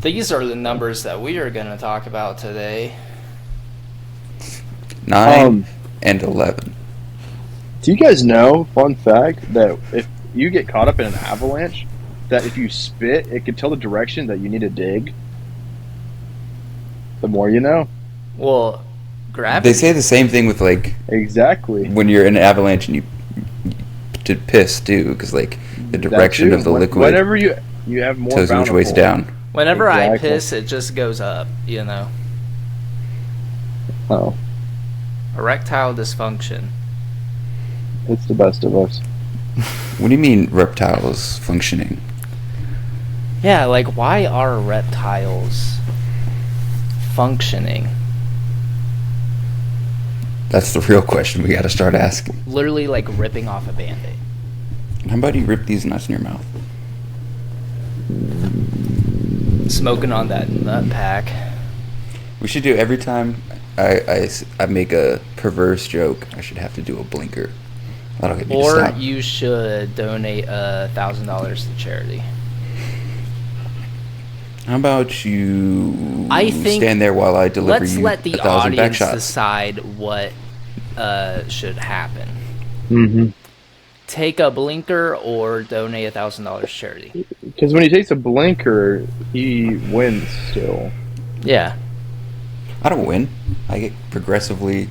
These are the numbers that we are going to talk about today. 9 and 11. Do you guys know, fun fact, that if you get caught up in an avalanche, that if you spit, it can tell the direction that you need to dig? The more you know. Well, gravity. They say the same thing with, like... Exactly. When you're in an avalanche and you did piss, too, because, like, the direction of the liquid... Whenever you have more tells you which way's down. Whenever I piss, it just goes up, you know. Oh. Erectile dysfunction. It's the best of us. What do you mean reptiles functioning? Yeah, like, why are reptiles functioning? That's the real question we gotta start asking. Literally, like, ripping off a Band-Aid. How about you rip these nuts in your mouth? Smoking on that nut pack. We should do every time I make a perverse joke, I should have to do a blinker. That'll get me to Or stop. you should donate $1,000 to charity. How about you I think stand there while I deliver let's you let the 1,000 back audience shots? decide what should happen. Mm-hmm. Take a blinker or donate $1,000 to charity. Because when he takes a blinker, he wins still. Yeah. I don't win. I get progressively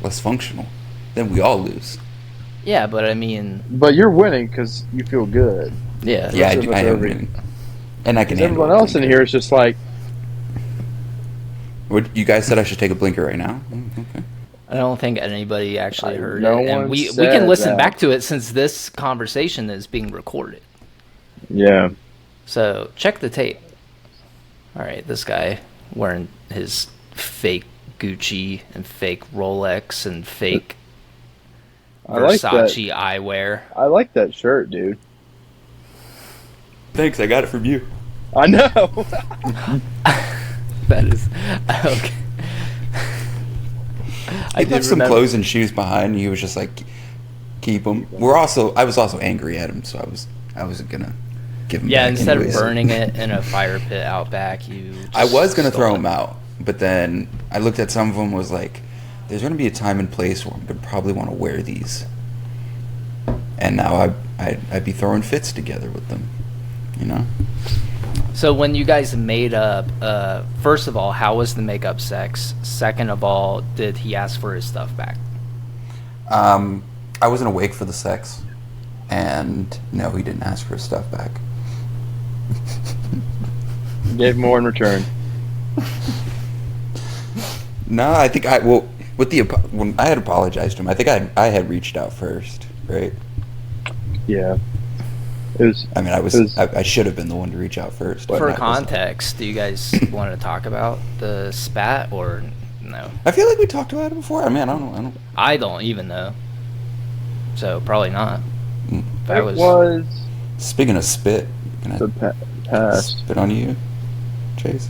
less functional. Then we all lose. Yeah, but I mean... But you're winning because you feel good. Yeah. Yeah, I Most of us am are winning. And I can handle everyone a else in blinker. here is just like... What, you guys said I should take a blinker right now? Okay. I don't think anybody actually heard no it. And one we said can listen that. back to it since this conversation is being recorded. Yeah. So, check the tape. Alright, this guy wearing his fake Gucci and fake Rolex and fake I like that. Versace eyewear. I like that shirt, dude. Thanks, I got it from you. I know. That is... Okay. He left some clothes and shoes behind, and he was just like, keep them. I was also angry at him, so I wasn't gonna give him back Instead anyways. of burning it in a fire pit out back, you just I was gonna stole throw it. them out, but then I looked at some of them, was like, there's gonna be a time and place where I'm gonna probably want to wear these, and now I'd be throwing fits together with them, you know. So when you guys made up, first of all, how was the makeup sex? Second of all, did he ask for his stuff back? I wasn't awake for the sex, and no, he didn't ask for his stuff back. Gave more in return. No, I think when I had apologized to him, I think I had reached out first, right? Yeah. It was. I mean, I should have been the one to reach out first. but For I wasn't. context, do you guys want to talk about the spat or no? I feel like we talked about it before. I mean, I don't. I don't even know. So probably not. If I It was, was Speaking of spit, can the I past. spit on you, Chase?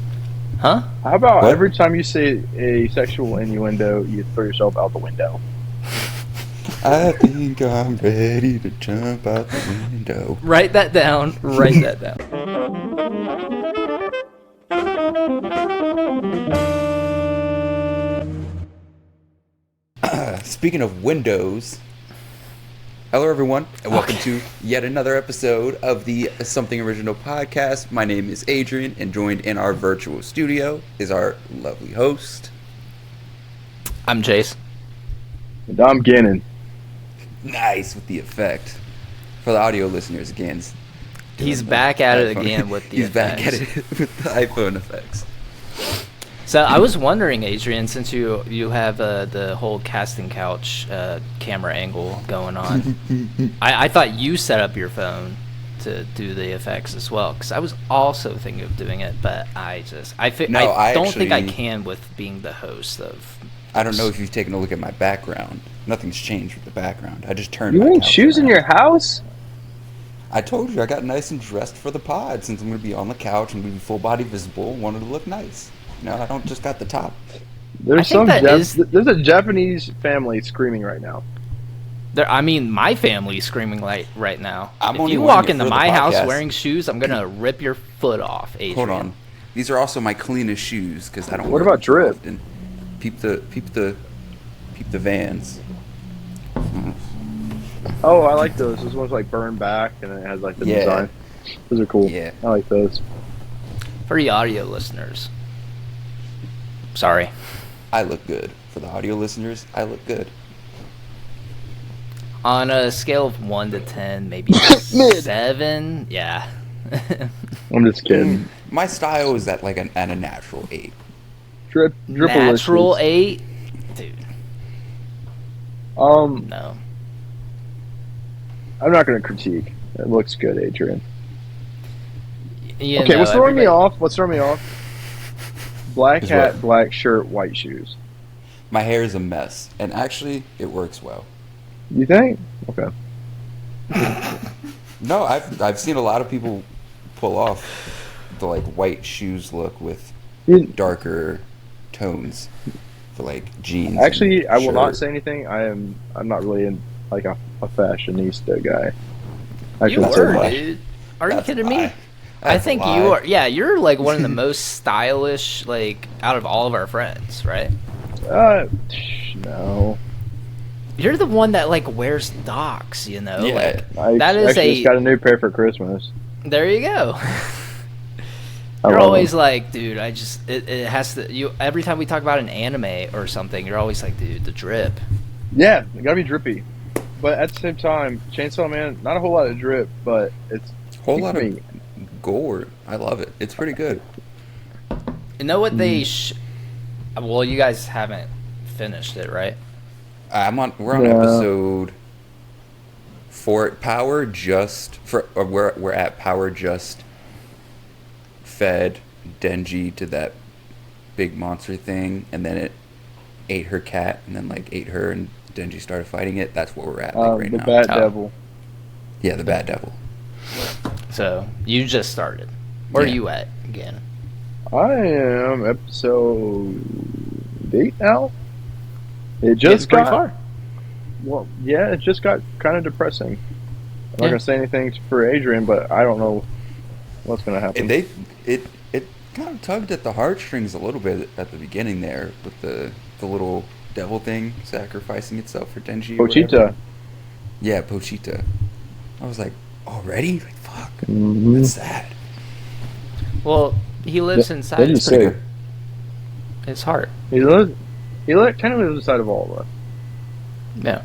huh? How about What? every time you say a sexual innuendo, you throw yourself out the window? I think I'm ready to jump out the window. Write that down. Write that down. Speaking of windows, hello everyone, and welcome to yet another episode of the Something Original podcast. My name is Adrian, and joined in our virtual studio is our lovely host. I'm Chase. And I'm Gannon. Nice with the effect. For the audio listeners, again, He's back at it iPhone. again with the He's back at effects. it with the iPhone effects. So I was wondering, Adrian, since you have the whole casting couch camera angle going on, I thought you set up your phone to do the effects as well, because I was also thinking of doing it, but I don't think I can with being the host of. I don't know if you've taken a look at my background. Nothing's changed with the background. I just turned. You my wearing couch shoes in around. your house? I told you I got nice and dressed for the pod. Since I'm going to be on the couch and be full body visible, wanted to look nice. No, I don't just got the top. There's I think that there's a Japanese family screaming right now. I mean, my family's screaming like right now. I'm If only you wearing walk it into for the my house podcast. wearing shoes, I'm gonna rip your foot off, Adrian. Hold on. These are also my cleanest shoes because I don't. What wear about them too drip? often. Peep the Vans. Oh, I like those. Those ones like burn back and it has like the Yeah. design. Those are cool. Yeah. I like those. For the audio listeners. Sorry. I look good. For the audio listeners, I look good. On a scale of 1 to 10, maybe Mid. 7. Yeah. I'm just kidding. My style is at like at a natural 8. Natural Dripalicious. 8? Dude, no. I'm not gonna critique. It looks good, Adrian. You Okay, know, what's throwing me everybody- off? What's throwing me off? Black Is hat, what? black shirt, white shoes. My hair is a mess, and actually, it works well. You think? Okay. No, I've seen a lot of people pull off the like white shoes look with You- darker tones for like jeans. Actually, and I will not shirt. say anything. I'm not really in like a fashionista guy. I You shouldn't say were, much. dude. Are you That's a kidding me? lie. I That's a think lie. you are. Yeah, you're like one of the most stylish, like, out of all of our friends, right? No. You're the one that like wears docks, you know. Yeah. Like, I that is actually a. just got a new pair for Christmas. There you go. I You're love always them. like, dude. It has to. You every time we talk about an anime or something, you're always like, dude, the drip. Yeah, it gotta be drippy. But at the same time, Chainsaw Man, not a whole lot of drip, but it's Whole lot me. of gore. I love it. It's pretty good. You know what they? Mm. Well, you guys haven't finished it, right? We're on Yeah. episode 4. We're at Power just fed Denji to that big monster thing, and then it ate her cat, and then like ate her, and Denji started fighting it. That's where we're at like, right the now. Bat Oh. Devil. Yeah, the Bad Devil. So you just started. Where are Yeah. you at again? I am episode 8 now. It just Getting pretty got far. well, yeah. It just got kind of depressing. I'm not Yeah. gonna say anything for Adrian, but I don't know what's gonna happen. And it kind of tugged at the heartstrings a little bit at the beginning there with the little devil thing sacrificing itself for Denji. or whatever. Pochita. Yeah, Pochita. I was like, already? Like, fuck. Mhm. That's sad. Well, he lives Yeah, inside what did his, you say? his heart. He kind of lives inside of all of us. Yeah.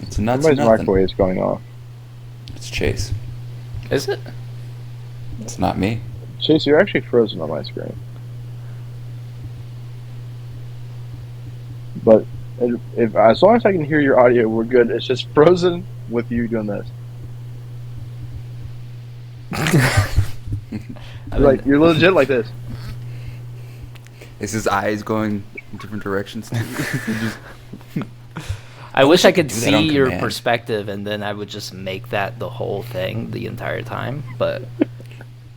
It's nuts. Somebody's Nothing. microwave is going off. It's Chase. Is it? It's not me. Chase, you're actually frozen on my screen. But if as long as I can hear your audio, we're good. It's just frozen with you doing this. You're legit like this. Is his eyes going in different directions? Just- I wish I could do that on see your command. perspective, and then I would just make that the whole thing the entire time. But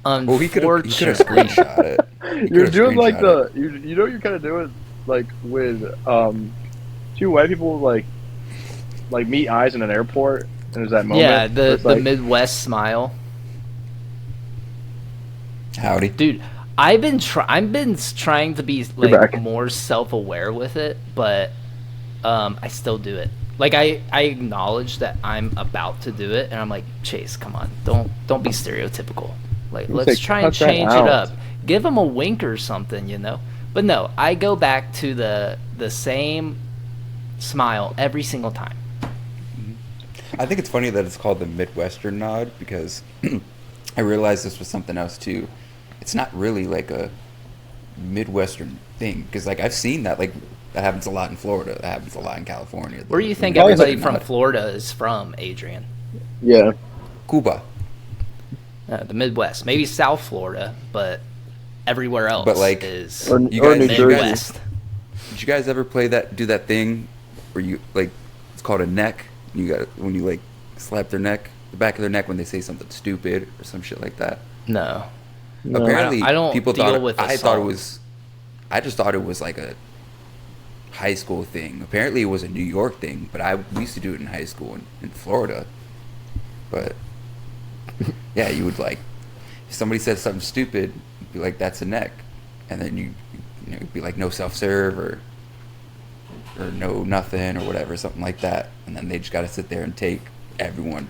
well, he could have unfortunately, screenshot it. He You're coulda doing like screenshot the you know you're kind of doing like with two white people like meet eyes in an airport, and there's that moment. yeah, where it's the like, Midwest smile, it. Howdy. dude. I've been trying to be You're like back. more self-aware with it, but I still do it. Like I acknowledge that I'm about to do it, and I'm like, Chase, come on, don't be stereotypical. Like, You let's say, try and cut that change it out. up. Give him a wink or something, you know. But no, I go back to the same smile every single time. I think it's funny that it's called the Midwestern nod because I realized this was something else too. It's not really like a Midwestern thing because like I've seen that like that happens a lot in Florida. That happens a lot in California. Where do you think Probably everybody Midwestern from nod. Florida is from, Adrian? yeah. Cuba. The Midwest, maybe South Florida, but everywhere else But, like, is Or, You or guys- New you Jersey. Midwest. Did you guys ever do that thing where you like it's called a neck? You got when you like slap their neck, the back of their neck when they say something stupid or some shit like that. No. No. Apparently, I don't people deal thought with I thought it assault. was. I just thought it was like a high school thing. Apparently, it was a New York thing, but we used to do it in high school in Florida. But yeah, you would like if somebody said something stupid, you'd be like, "That's a neck," and then you know, it'd be like no self-serve or no nothing or whatever, something like that, and then they just got to sit there and take everyone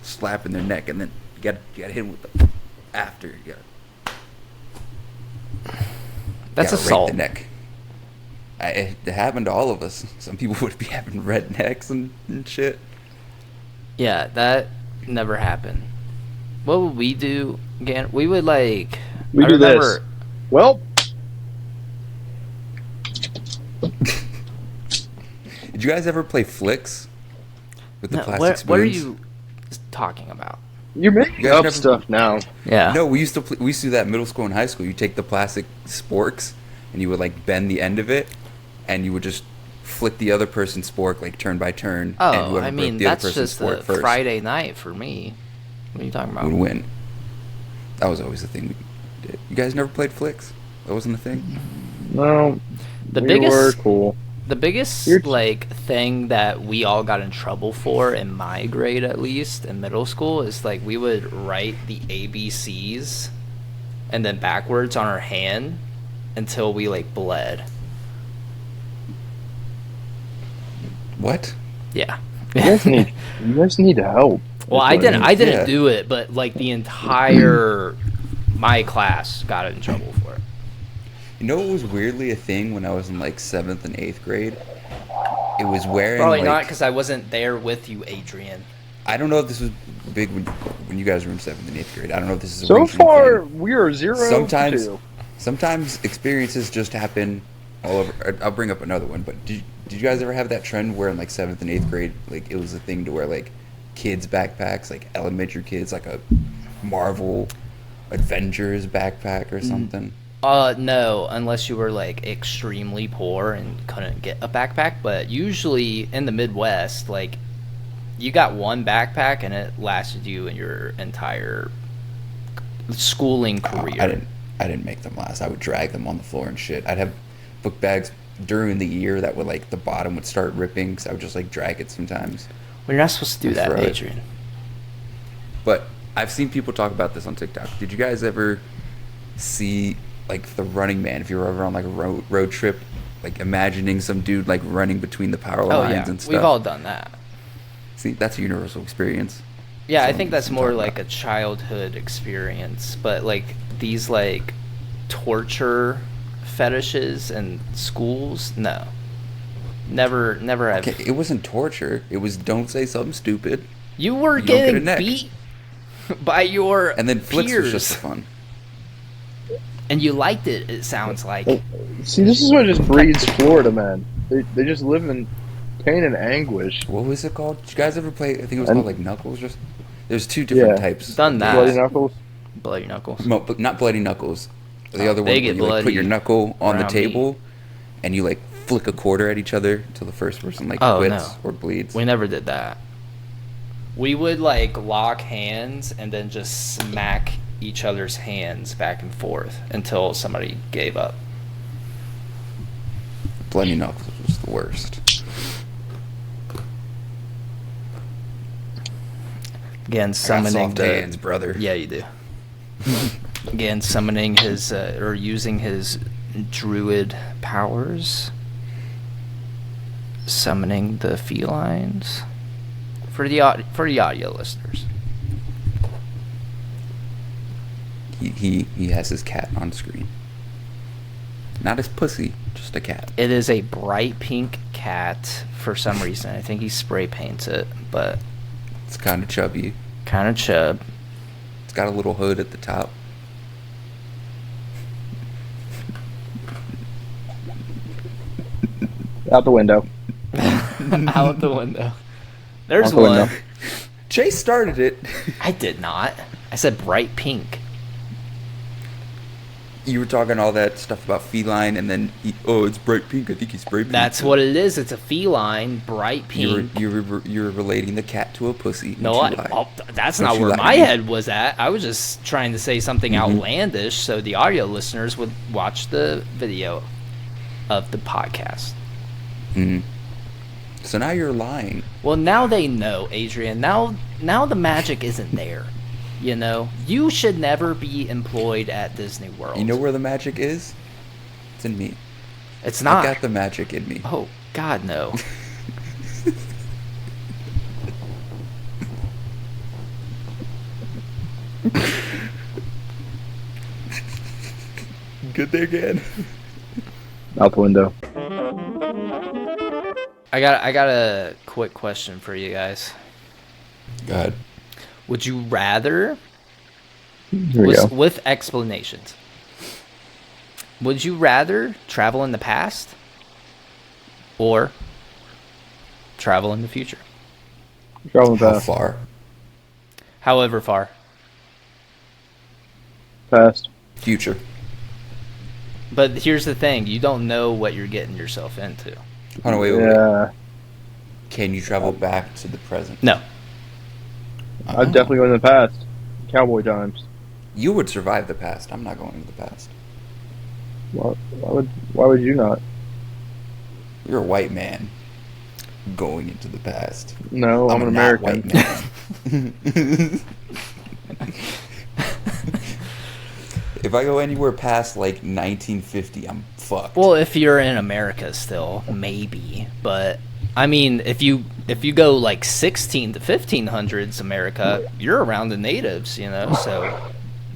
slapping their neck, and then you got to hit them with the after you got. That's rake assault. the neck. It happened to all of us. Some people would be having red necks and shit. Yeah, that never happened. What would we do again? We would like. We I do remember, this. Well, Did you guys ever play flicks with the No, plastic spoons? what are you talking about? you're making You guys up never- stuff now. Yeah. No, we used to do that in middle school and high school. You take the plastic sporks and you would like bend the end of it, and you would just flick the other person's spork like turn by turn. and Oh, whoever I broke mean the other that's person's just spork a first Friday night for me. What are you talking about? would win. That was always the thing we did. You guys never played flicks? That wasn't a thing. No, The we biggest- were cool. The biggest You're- like thing that we all got in trouble for in my grade, at least in middle school, is like we would write the ABCs and then backwards on our hand until we like bled. What? Yeah. You guys need help. Well, That's I what didn't. I didn't Yeah. do it, but like the entire my class got in trouble for it. You know what was weirdly a thing when I was in like 7th and 8th grade? It was wearing Probably like, not because I wasn't there with you, Adrian. I don't know if this was big when you guys were in 7th and 8th grade. I don't know if this is a So regional far, thing. we are 0 Sometimes- to 2. Sometimes experiences just happen all over. I'll bring up another one, but did you guys ever have that trend where in like 7th and 8th grade, like it was a thing to wear like kids backpacks, like elementary kids, like a Marvel Avengers backpack or something? No, unless you were like extremely poor and couldn't get a backpack. But usually in the Midwest, like you got one backpack and it lasted you in your entire schooling career. I didn't make them last. I would drag them on the floor and shit. I'd have book bags during the year that would like the bottom would start ripping because I would just like drag it sometimes. Well, you're not supposed to do And that, throw it. Adrian. But I've seen people talk about this on TikTok. Did you guys ever see like the Running Man? If you were ever on like a road trip, like imagining some dude like running between the power Oh lines yeah, and stuff. we've all done that. See, that's a universal experience. Yeah, I So, think that's I'm more talking like about. a childhood experience. But like these like torture fetishes in schools, no. Never have. Okay, it wasn't torture. It was don't say something stupid. You were You don't get a getting neck. beat by your And then flicks peers, was just for fun. and you liked it. It sounds like. See, this is what just breeds Florida men. They just live in pain and anguish. What was it called? Did you guys ever play? I think it was And- called like Knuckles. Just there's two different Yeah. types. Done that. Bloody knuckles. Bloody knuckles. No, but not bloody knuckles. The Oh, other one they where get you like, put your bloody knuckle on the around me. table, and you like flick a quarter at each other till the first person like Oh, quits no. or bleeds. We never did that. We would like lock hands and then just smack each other's hands back and forth until somebody gave up. Bloody knuckles was the worst. Again, I got summoning soft the hands, brother. Yeah, you do. Again, summoning his or using his druid powers, summoning the felines for the audio listeners. He has his cat on screen. Not his pussy, just a cat. It is a bright pink cat for some reason. I think he spray paints it, but It's kind of chubby. kind of chub. It's got a little hood at the top. Out the window. Out the window. There's Out the window. one. Chase started it. I did not. I said bright pink. You were talking all that stuff about feline, and then it's bright pink. I think he's spray painted. That's what it is. It's a feline, bright pink. You were relating the cat to a pussy. No, Don't you lie. that's Don't not you where lie to my me. head was at. I was just trying to say something outlandish so the audio listeners would watch the video of the podcast. Mhm. So now you're lying. Well, now they know, Adrian. Now the magic isn't there. You know, you should never be employed at Disney World. You know where the magic is? It's in me. It's not. I got the magic in me. Oh, God, no. Good there, again. Out the window. I got a quick question for you guys. Go ahead. Would you rather, Here we go. with explanations, would you rather travel in the past or travel in the future? Traveling How fast. far? However far. Fast. Future. But here's the thing, you don't know what you're getting yourself into. Oh, no, wait. Yeah. Can you travel back to the present? No. I'd definitely go in the past. Cowboy times. You would survive the past. I'm not going to the past. Why would you not? You're a white man going into the past. No, I'm an not American. white man. If I go anywhere past like 1950, I'm fucked. Well, if you're in America still, maybe. But I mean, if you go like 16 to 1500s America, you're around the natives, you know, so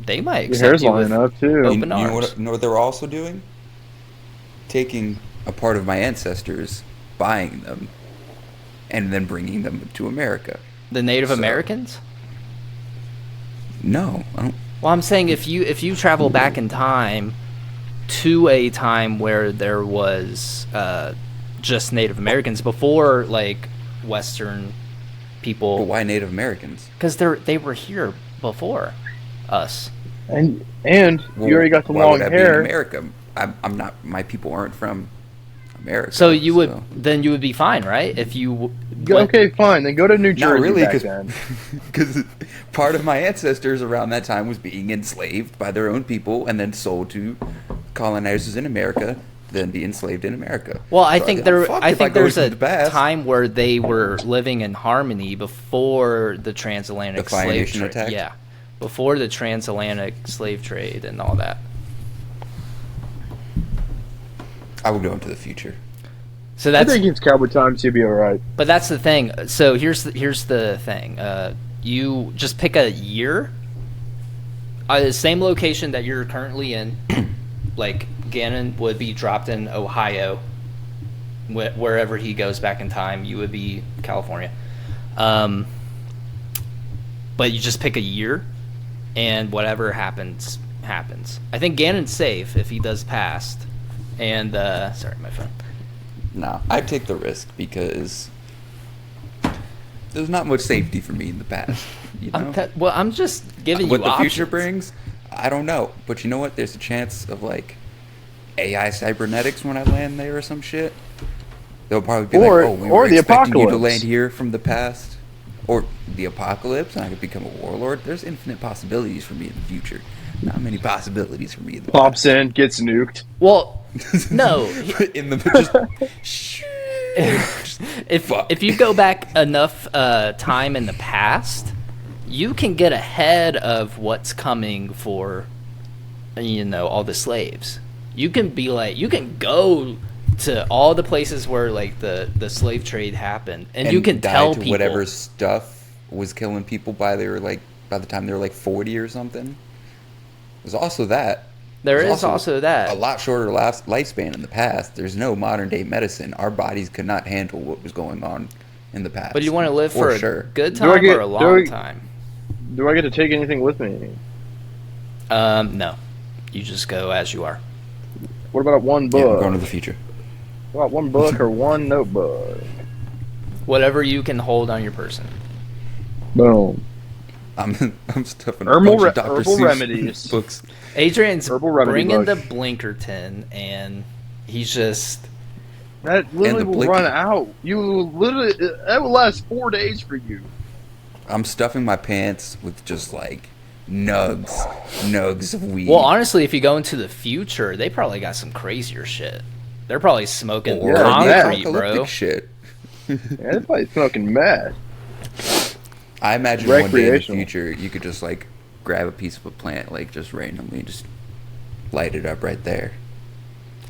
they might Your accept hair's you long with enough, too. you open know arms. what they're also doing? Taking a part of my ancestors, buying them, and then bringing them to America. The Native So- Americans? No, I don't. Well, I'm saying if you travel back in time to a time where there was just Native Americans before like Western But people, why Native Americans? because they were here before us. And you already got the why long would I be in hair. America? I'm not. My people aren't from America. So you would be fine, right? If you Okay, fine. Then go to New Not Jersey really, back then. because part of my ancestors around that time was being enslaved by their own people and then sold to colonizers in America, then be enslaved in America. Well, I So think I'm fucked if I go there's to a the past. time where they were living in harmony before the transatlantic The Fire slave Nation trade. attack? Yeah, before the transatlantic slave trade and all that. I would go into the future. So I that's think it's cowboy times. You'll be all right. but that's the thing. So here's the thing. You just pick a year. The same location that you're currently in, like Gannon would be dropped in Ohio. Wherever he goes back in time, you would be California. But you just pick a year, and whatever happens, happens. I think Gannon's safe if he does past. And sorry, my phone. No, I'd take the risk because there's not much safety for me in the past. You know? I'm just giving you What the options. future brings, I don't know. But you know what? There's a chance of like AI cybernetics when I land there or some shit. They'll probably be Or- like, "Oh, we or were the expecting you to apocalypse. land here from the past," or the apocalypse, and I could become a warlord. There's infinite possibilities for me in the future. Not many possibilities for me in the Pops in, gets nuked. Well, no. in the just If you go back enough time in the past, you can get ahead of what's coming for, all the slaves. You can be like, you can go to all the places where like the slave trade happened, and you can die tell to people whatever stuff was killing people by the time they were like 40 or something. There's also that. There There's is also that. A lot shorter lifespan in the past. There's no modern day medicine. Our bodies could not handle what was going on in the past. But you want to live for sure. a good Do I time get- or a do long I- time? Do I get to take anything with me? No, you just go as you are. What about one Yeah, book? we're going to the future. What about one book or one notebook? Whatever you can hold on your person. Boom. I'm stuffing a Herbal bunch of Dr. herbal Seuss remedies. books. Adrian's Herbal remedy bringing book. the Blinkerton, and he's just That literally the will blicky. run out. You literally, that will last 4 days for you. I'm stuffing my pants with just like nugs of weed. well. Honestly, if you go into the future, they probably got some crazier shit. They're probably smoking or Yeah, concrete, apocalyptic bro. shit. Yeah, they're probably smoking meth. I imagine one day in the Recreational. future you could just like grab a piece of a plant, like just randomly, and just light it up right there.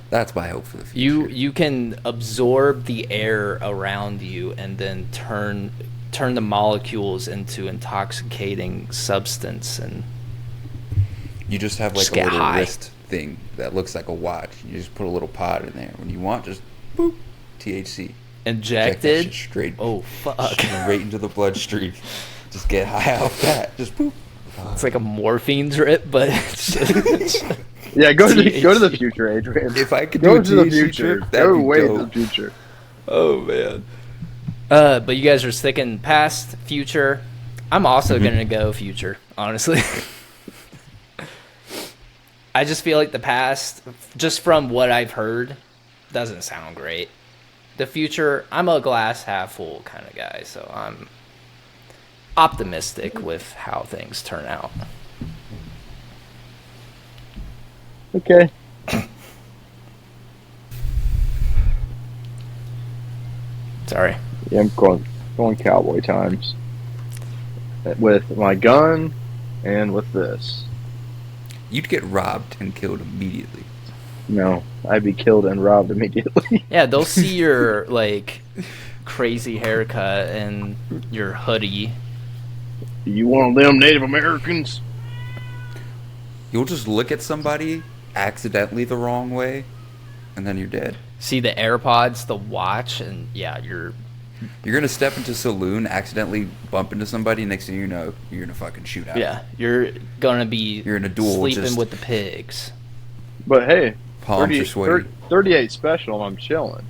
That's my hope for the future. You can absorb the air around you and then turn the molecules into intoxicating substance, and You just have like Just a get little high. wrist thing that looks like a watch. You just put a little pod in there. When you want, just boop, THC. Inject that injected. shit straight, Oh fuck! right into the bloodstream. Just get high off that. Just boop. It's like a morphine drip, but it's just, Yeah, go to the THC. future, Adrian. If I could Go do to a the THC future. trip, that'd Go be way to dope. the future. Oh man. But you guys are sticking past future. I'm also gonna go future, honestly. I just feel like the past, just from what I've heard, doesn't sound great. The future, I'm a glass half full kind of guy, so I'm optimistic with how things turn out. Okay. Sorry. Yeah, I'm going cowboy times. With my gun and with this. You'd get robbed and killed immediately. No, I'd be killed and robbed immediately. Yeah, they'll see your like crazy haircut and your hoodie. You one of them Native Americans? You'll just look at somebody accidentally the wrong way, and then you're dead. See the AirPods, the watch, and yeah, you're You're gonna step into a saloon, accidentally bump into somebody, next thing you know, you're gonna fucking shoot out. you're gonna be You're in a duel, sleeping just- with the pigs. But hey, Palms are sweaty. 38 special, I'm chilling.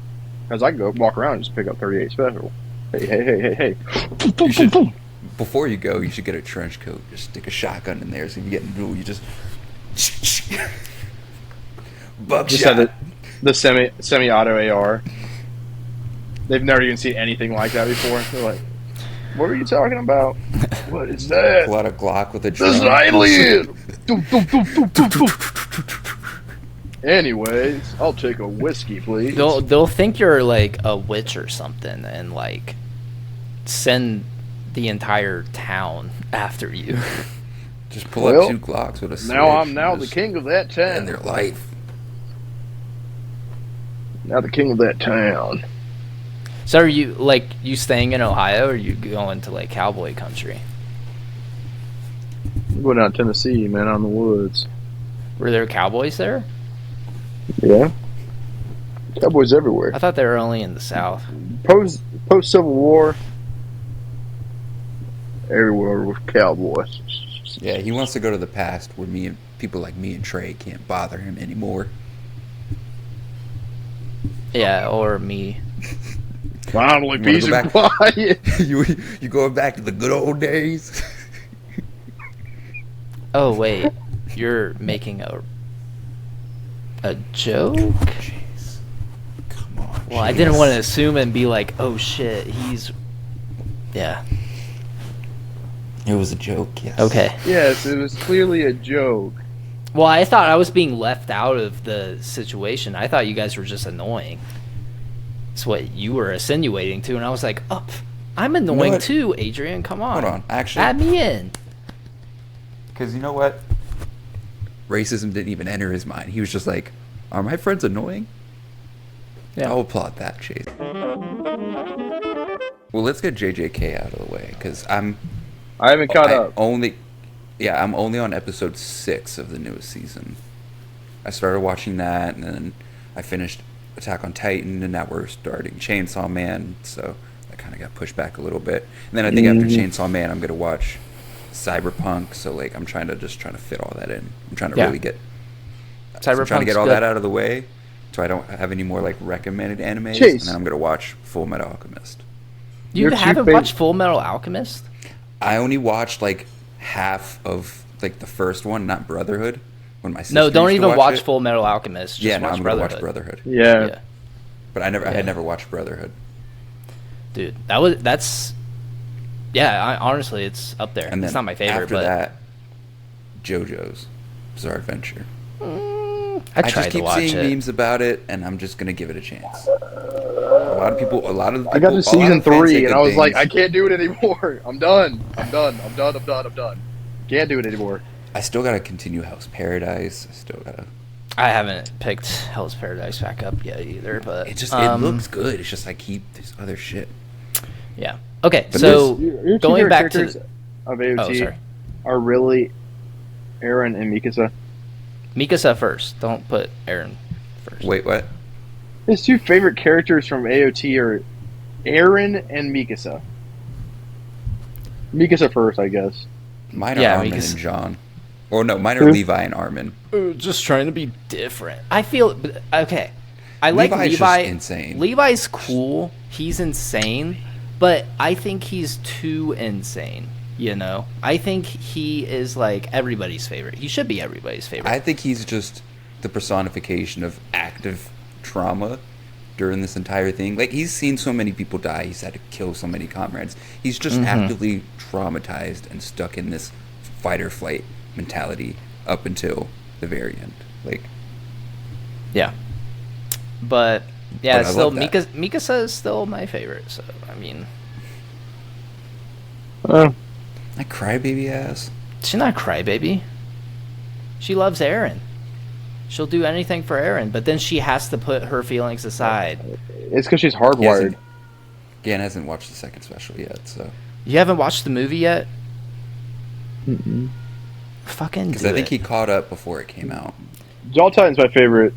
Because I can go walk around and just pick up 38 special. Hey. You should, before you go, you should get a trench coat. Just stick a shotgun in there, so you get in a duel, you just buckshot. Just have the semi-auto AR. They've never even seen anything like that before. They're like, what are you talking about? What is that? Pull out a Glock with a This is drum. alien! Doof, doof, doof, doof, doof, doof. Anyways, I'll take a whiskey, please. They'll think you're like a witch or something, and like send the entire town after you. Just pull Well, up 2 Glocks with a switch. Now I'm and now the just king of that end their town. life. Now the king of that town. So are you staying in Ohio, or are you going to like cowboy country? I'm going out to Tennessee, man, out in the woods. Were there cowboys there? Yeah. Cowboys everywhere. I thought they were only in the South. Post Civil War, everywhere with cowboys. Yeah, he wants to go to the past where people like me and Trey can't bother him anymore. Yeah, or me. Finally, You wanna peace go and back? quiet. you going back to the good old days? Oh wait, you're making a joke? Jeez. Come on. Well, I didn't want to assume and be like, oh shit, yeah. It was a joke, yes. Okay. Yes, it was clearly a joke. Well, I thought I was being left out of the situation. I thought you guys were just annoying. That's what you were insinuating to, and I was like, oh, I'm annoying what? too, Adrian. Come on. Hold on, actually. Add me in. Because you know what? Racism didn't even enter his mind. He was just like, are my friends annoying? Yeah. I'll applaud that, Chase. Well, let's get JJK out of the way, because I haven't caught up. I'm only on episode 6 of the newest season. I started watching that, and then I finished Attack on Titan, and now we're starting Chainsaw Man, so that kind of got pushed back a little bit. And then I think after Chainsaw Man, I'm going to watch Cyberpunk, so like I'm trying to fit all that in. I'm trying to really get all that out of the way, so I don't have any more like recommended animes, Chase. and then I'm going to watch Full Metal Alchemist. You Your two haven't fav- watched Full Metal Alchemist? I only watched like half of like the first one, not Brotherhood. When my sister No, don't used to even watch it. Full Metal Alchemist. Just Yeah, no, watch I'm gonna Brotherhood. watch Brotherhood. Yeah. Yeah. But I Yeah. had never watched Brotherhood. Dude, honestly, it's up there. And then It's not my favorite, after but that, JoJo's Bizarre Adventure. I just tried to keep watch seeing it. memes about it, and I'm just gonna give it a chance. A lot of people. I got to season 3, and I was like, I things. can't do it anymore. I'm done. Can't do it anymore. I still gotta continue House Paradise. I still gotta. I haven't picked Hell's Paradise back up yet either, but It looks good. It's just I keep this other shit. Yeah. Okay, But so Your two going favorite back to characters of AOT oh, sorry. are really Aaron and Mikasa. Mikasa first. Don't put Aaron first. Wait, what? His two favorite characters from AOT are Aaron and Mikasa. Mikasa first, I guess. Mine are Yeah, Armin because- and John. Or no, mine are Who? Levi and Armin. Just trying to be different. I feel okay. I like Levi's just Levi. insane. Levi's cool. He's insane, but I think he's too insane. You know, I think he is like everybody's favorite. He should be everybody's favorite. I think he's just the personification of active trauma during this entire thing. Like, he's seen so many people die. He's had to kill so many comrades. He's just actively traumatized and stuck in this fight or flight mentality up until the very end. Like, Yeah. But yeah, But I still love that. Mikasa is still my favorite. So I mean, that crybaby ass. she's not a crybaby. She loves Aaron. She'll do anything for Aaron, but then she has to put her feelings aside. It's because she's hardwired. Gan hasn't watched the second special yet, so. You haven't watched the movie yet? Mm-mm. Fucking Because do I think it. he caught up before it came out. Jaw Titan's my favorite.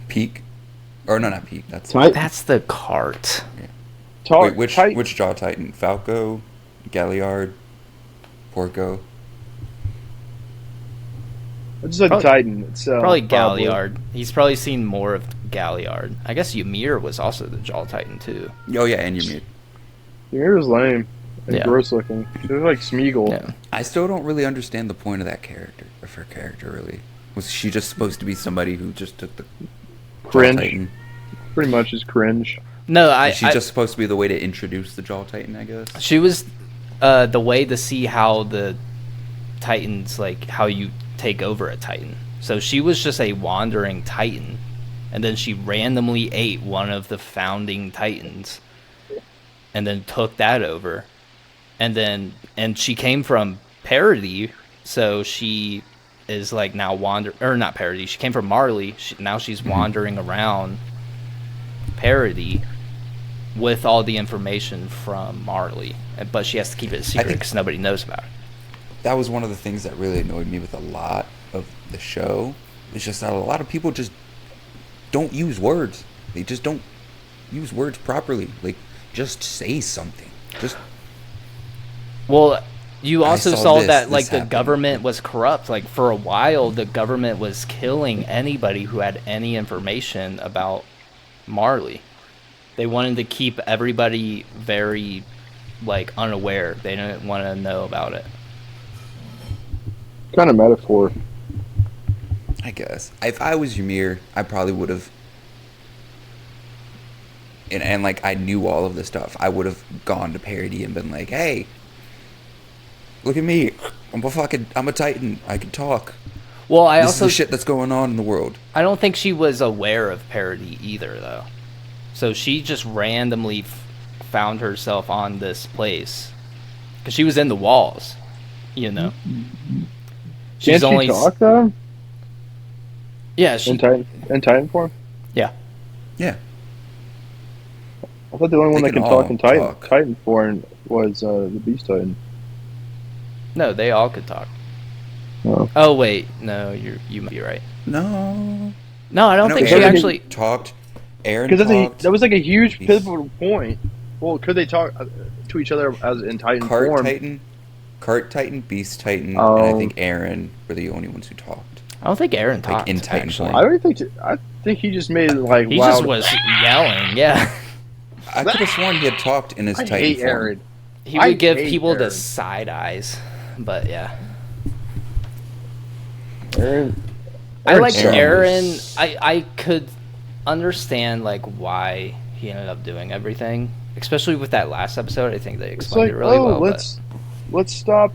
Peak? Or no, not Peak. That's That's the cart. wait, which Jaw Titan? Falco, Galliard, Porco. I just said Probably- Titan. It's, Probably Galliard. He's probably seen more of Galliard. I guess Ymir was also the Jaw Titan too. Oh yeah, and Ymir. Ymir was lame and Yeah. gross looking. She was like Smeagol. Yeah. I still don't really understand the point of that character, of her character. Really, was she just supposed to be somebody who just took the Jaw Cringe. Titan? Pretty much is cringe. No, Is she just supposed to be the way to introduce the Jaw Titan? I guess. she was the way to see how the Titans, like how you take over a Titan. So she was just a wandering Titan, and then she randomly ate one of the founding Titans, and then took that over, and she came from Parody, so she is like now not Parody. She came from Marley. Now she's wandering around Parody with all the information from Marley, but she has to keep it a secret think- because nobody knows about it. That was one of the things that really annoyed me with a lot of the show. It's just that a lot of people just don't use words. They just don't use words properly. Like, just say something. Just Well, you also saw saw this, that this like the happened. government was corrupt. Like for a while, the government was killing anybody who had any information about Marley. They wanted to keep everybody very like unaware. They didn't want to know about it. Kind of metaphor. I guess. If I was Ymir, I probably would have. And like, I knew all of this stuff. I would have gone to Parody and been like, hey, look at me. I'm a Titan. I can talk. Well, I This also is the shit that's going on in the world. I don't think she was aware of Parody either, though. So she just randomly found herself on this place because she was in the walls, you know. Can't she talk though? Yeah, she. In Titan form? Yeah. Yeah. I thought the only one They that can can talk all in Titan talk. Titan form was the Beast Titan. No, they all could talk. Oh. Oh wait, no, you might be right. No. No, I don't No, think she Aaron actually. talked. Aaron Because talked. that was like a huge He's- pivotal point. Well, could they talk to each other as in Titan form? Cart Titan, Beast Titan, and I Oh. think Aaron were the only ones who talked. I don't think Aaron talked. in Titan actually. form. I think he just made it like He loud. just was yelling. Yeah, I could have sworn he had talked in his I Titan hate form. Aaron. he I would give hate people the Aaron. side eyes, but yeah. Aaron. I like Aaron Aaron. was- I could understand like why he ended up doing everything, especially with that last episode. I think they It's explained like, it really well. let's stop.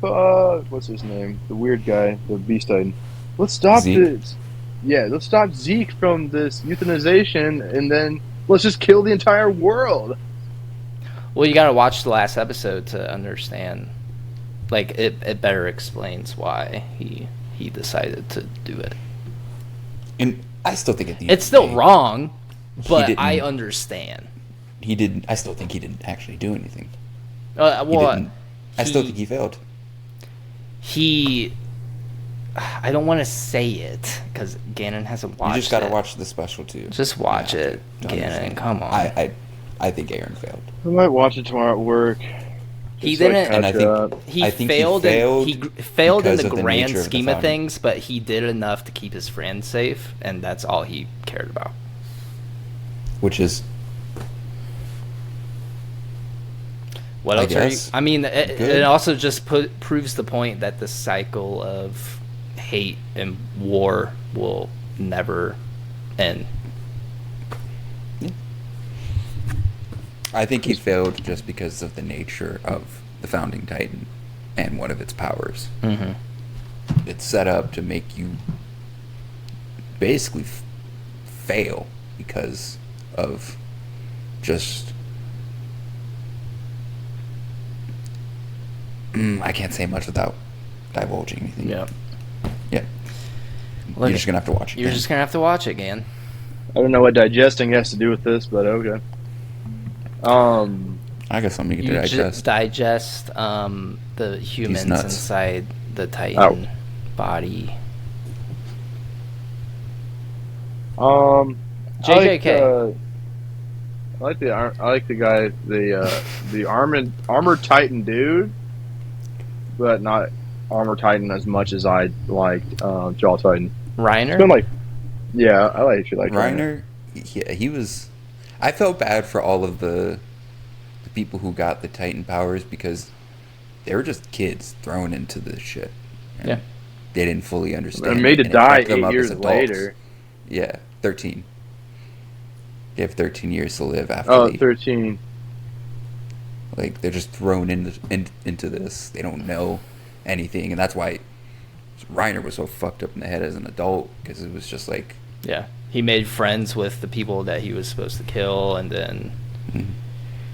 What's his name? The weird guy, the Beast Titan. Let's stop Zeke? this. let's stop Zeke from this euthanization, and then let's just kill the entire world. Well, you gotta watch the last episode to understand. Like, it better explains why he decided to do it. And I still think at the end It's of the still day, wrong, but didn't- I understand. He didn't. I still think he didn't actually do anything. Well, I still think he failed. I don't want to say it because Gannon hasn't watched it. You just got to watch the special too. Just watch it, Gannon. Come on. I think Aaron failed. I might watch it tomorrow at work. He didn't, and I think he failed in the because of the grand nature of the scheme of founding. things, but he did enough to keep his friends safe, and that's all he cared about. Which is, What I else are you? guess, I mean, good. it also just proves the point that the cycle of hate and war will never end. I think he failed just because of the nature of the founding Titan and one of its powers. Mm-hmm. It's set up to make you basically fail because of just... I can't say much without divulging anything. Yeah. Yeah. Look, You're just going to have to watch it. You're just gonna have to watch it again. I don't know what digesting has to do with this, but okay. I got something you can digest. Digest the humans nuts. inside the Titan body. JJK. I like the guy, the armored Titan dude, but not Armor Titan as much as I liked Jaw Titan. Reiner? It's been like, yeah, I actually like Reiner. Yeah, he was. I felt bad for all of the people who got the Titan powers because they were just kids thrown into this shit. Yeah. They didn't fully understand. And made to it die kept them 8 up years as adults. later. Yeah, 13. They have 13 years to live after. Oh, 13. Like they're just thrown into this. They don't know anything, and that's why Reiner was so fucked up in the head as an adult because it was just like. Yeah. He made friends with the people that he was supposed to kill, and then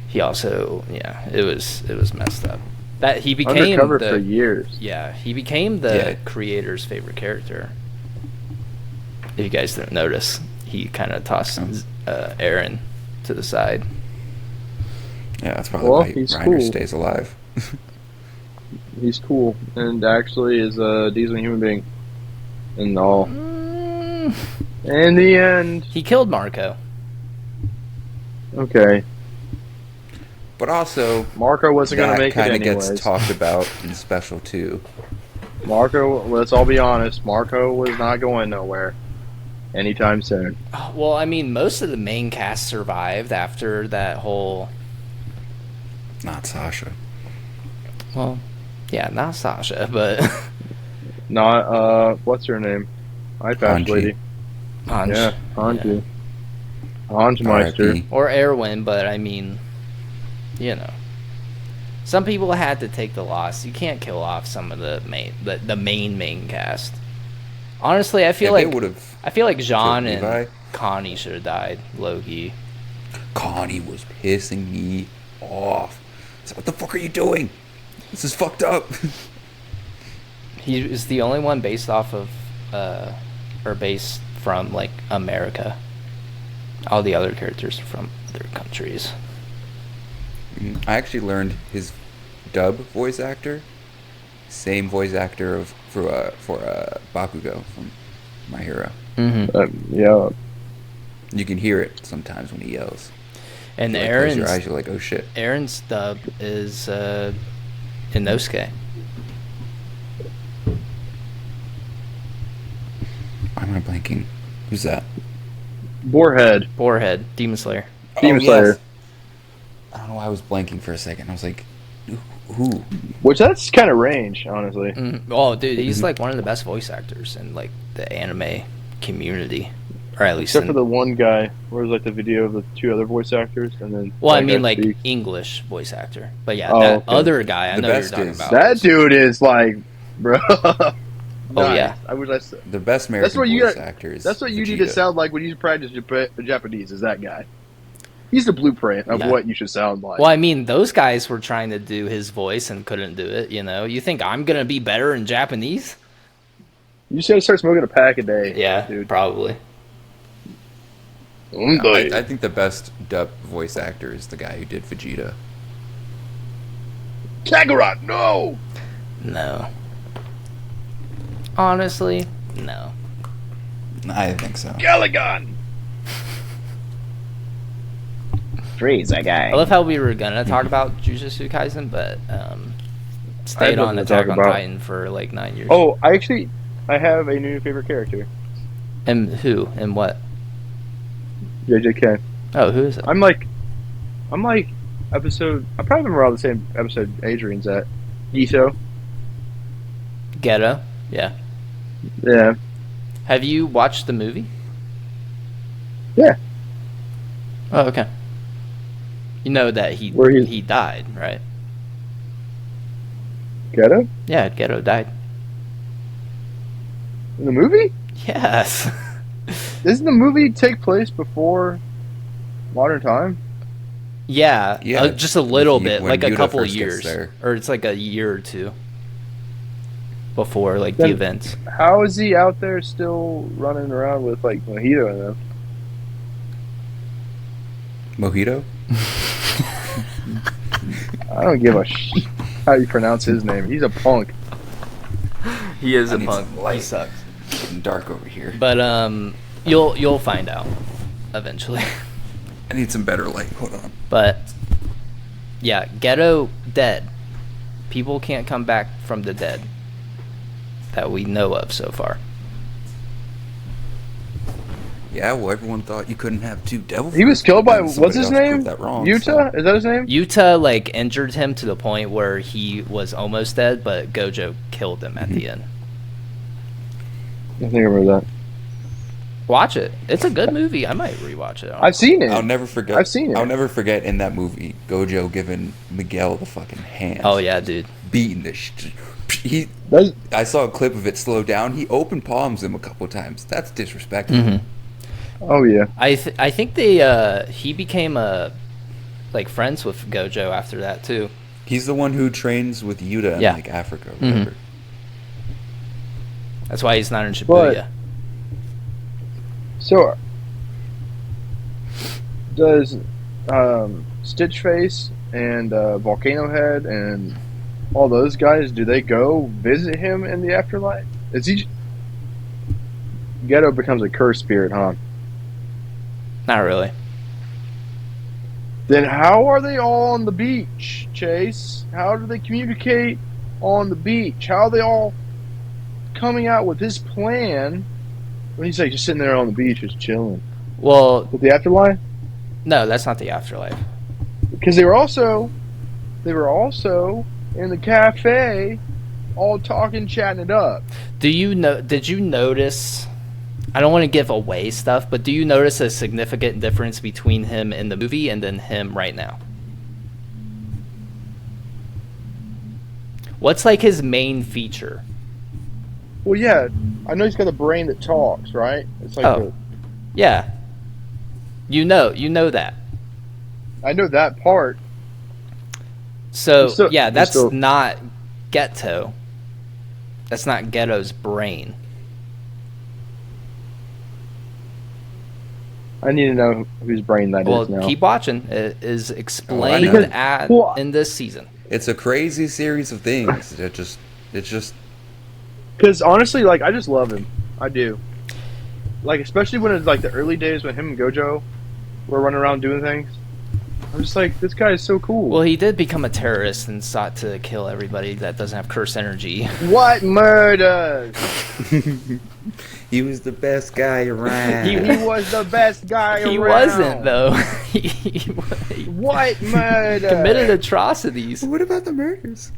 he also, it was messed up. That he became undercover for years. Yeah, he became the creator's favorite character. If you guys didn't notice, he kind of tossed Aaron to the side. Yeah, that's probably why he's Reiner cool. stays alive. He's cool and actually is a decent human being. And all. In the end. He killed Marco. Okay. But also, Marco wasn't going to make it kind of anyways. gets talked about in Special too. Marco, let's all be honest, Marco was not going nowhere anytime soon. Well, I mean, most of the main cast survived after that whole... Not Sasha. Well, yeah, not Sasha, but... Not, what's her name? Eye patch Anji. lady. Anj. Yeah, Anji. Yeah. Anjmeister. R.I.P. Or Erwin, but I mean, some people had to take the loss. You can't kill off some of the main cast. Honestly, I feel like Jean killed Levi. and Connie should have died. Loki. Connie was pissing me off. I said, what the fuck are you doing? This is fucked up. He is the only one based off of, or based from, like, America. All the other characters are from other countries. I actually learned his dub voice actor, same voice actor for Bakugo from My Hero. Mm-hmm. Yeah. You can hear it sometimes when he yells. And You, like, close your eyes, you're like, oh shit. Aaron's dub is Inosuke. Why am I blanking? Who's that? Boarhead. Boarhead, Demon Slayer. Demon Slayer. I don't know why I was blanking for a second. I was like, who? Which that's kind of range, honestly. Oh, dude, he's like one of the best voice actors in like the anime community, or at least Except for the one guy, where it was like the video of the 2 other voice actors, and then. Well, I that mean, guy like speaks. English voice actor, but yeah, Oh, that okay. other guy, I The know what you're best talking is- about. That dude is like, bro. Oh, yeah. I would. The best American voice actor is That's what you need Vegeta. to sound like when you practice Japanese. Is that guy? He's the blueprint of what you should sound like. Well, I mean, those guys were trying to do his voice and couldn't do it, you know? You think I'm going to be better in Japanese? You just gotta start smoking a pack a day. Yeah, dude. probably. I think the best dub voice actor is the guy who did Vegeta. Kakarot, no! No. Honestly, no. I think so. Galagon! Frieza guy. I love how we were gonna talk about Jujutsu Kaisen, but stayed on Attack on Titan for like 9 years. Oh, I have a new favorite character. And who? And what? JJK. Oh, who is it? I'm like episode. I probably remember all the same episode Adrian's at. Gito. Ghetto. Yeah. Yeah. Have you watched the movie? Yeah. Oh, okay. You know that he died, right? Ghetto? Yeah, Ghetto died. In the movie? Yes. Doesn't the movie take place before modern time? Yeah, just a little bit, when like a Yuta couple first gets years, there. or it's like a year or two before like the events. How is he out there still running around with like Mojito in them? Mojito? I don't give a how you pronounce his name. He's a punk. He is I a need punk. some light. He sucks. It's getting dark over here. But you'll find out eventually. I need some better light. Hold on. But yeah, Ghetto dead. People can't come back from the dead that we know of so far. Yeah, well, everyone thought you couldn't have two devil. He was killed by Then what's somebody his else name? proved that wrong, Yuta? so- Is that his name? Yuta like injured him to the point where he was almost dead, but Gojo killed him at the end. I think I remember that. Watch it. It's a good movie. I might rewatch it. I've seen it. I'll never forget. I've seen it. I'll never forget in that movie Gojo giving Miguel the fucking hand. Oh yeah, dude. Beating the shit. I saw a clip of it slow down. He open palms him a couple times. That's disrespectful. Mm-hmm. Oh yeah. I think he became like friends with Gojo after that too. He's the one who trains with Yuta in like Africa or whatever. That's why he's not in Shibuya. So, does Stitch Face and Volcano Head and all those guys, do they go visit him in the afterlife? Is he... Ghetto becomes a cursed spirit, huh? Not really. Then how are they all on the beach, Chase? How do they communicate on the beach? How are they all coming out with this plan when he's like just sitting there on the beach just chilling? Well, With the afterlife? no, that's not the afterlife. Because they were also in the cafe all talking, chatting it up. Did you notice, I don't want to give away stuff, but do you notice a significant difference between him in the movie and then him right now? What's like his main feature? Well, yeah, I know he's got a brain that talks, right? It's like Yeah. You know that. I know that part. So, He's still- yeah, he's that's still- not Ghetto. That's not Ghetto's brain. I need to know whose brain that is Well, now. keep watching. It is explained Because- in this season. It's a crazy series of things. It's just Because honestly, like, I just love him. I do. Like, especially when it's like the early days when him and Gojo were running around doing things. I'm just like, this guy is so cool. Well, he did become a terrorist and sought to kill everybody that doesn't have curse energy. What murder? he was the best guy around. He was the best guy He around. wasn't, though. he What murder? committed atrocities. What about the murders?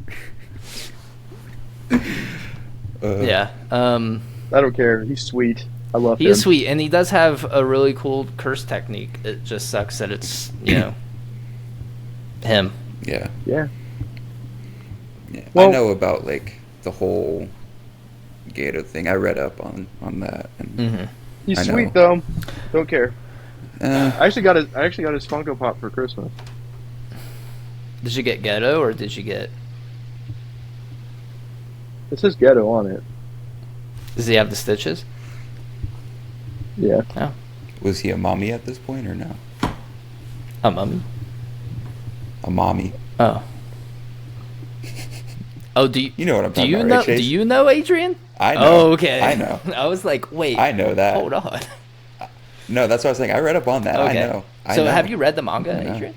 Yeah. I don't care. He's sweet. I love him. He is sweet, and he does have a really cool curse technique. It just sucks that it's, him. Yeah. Yeah. Yeah. Well- I know about like the whole Gato thing. I read up on that. And He's I know. sweet though. Don't care. Uh, I actually got his Funko Pop for Christmas. Did you get Ghetto or did you get? It says Ghetto on it. Does he have the stitches? Yeah. Oh, was he a mommy at this point or no? a mummy. A mommy. Oh. Oh, do you? You know what I'm Do talking you about, know? right, Chase? Do you know Adrian? I know. Oh, okay. I know. I was like, wait. I know that. Hold on. No, that's what I was saying. I read up on that. Okay. I know. So know. have you read the manga, I know. Adrian?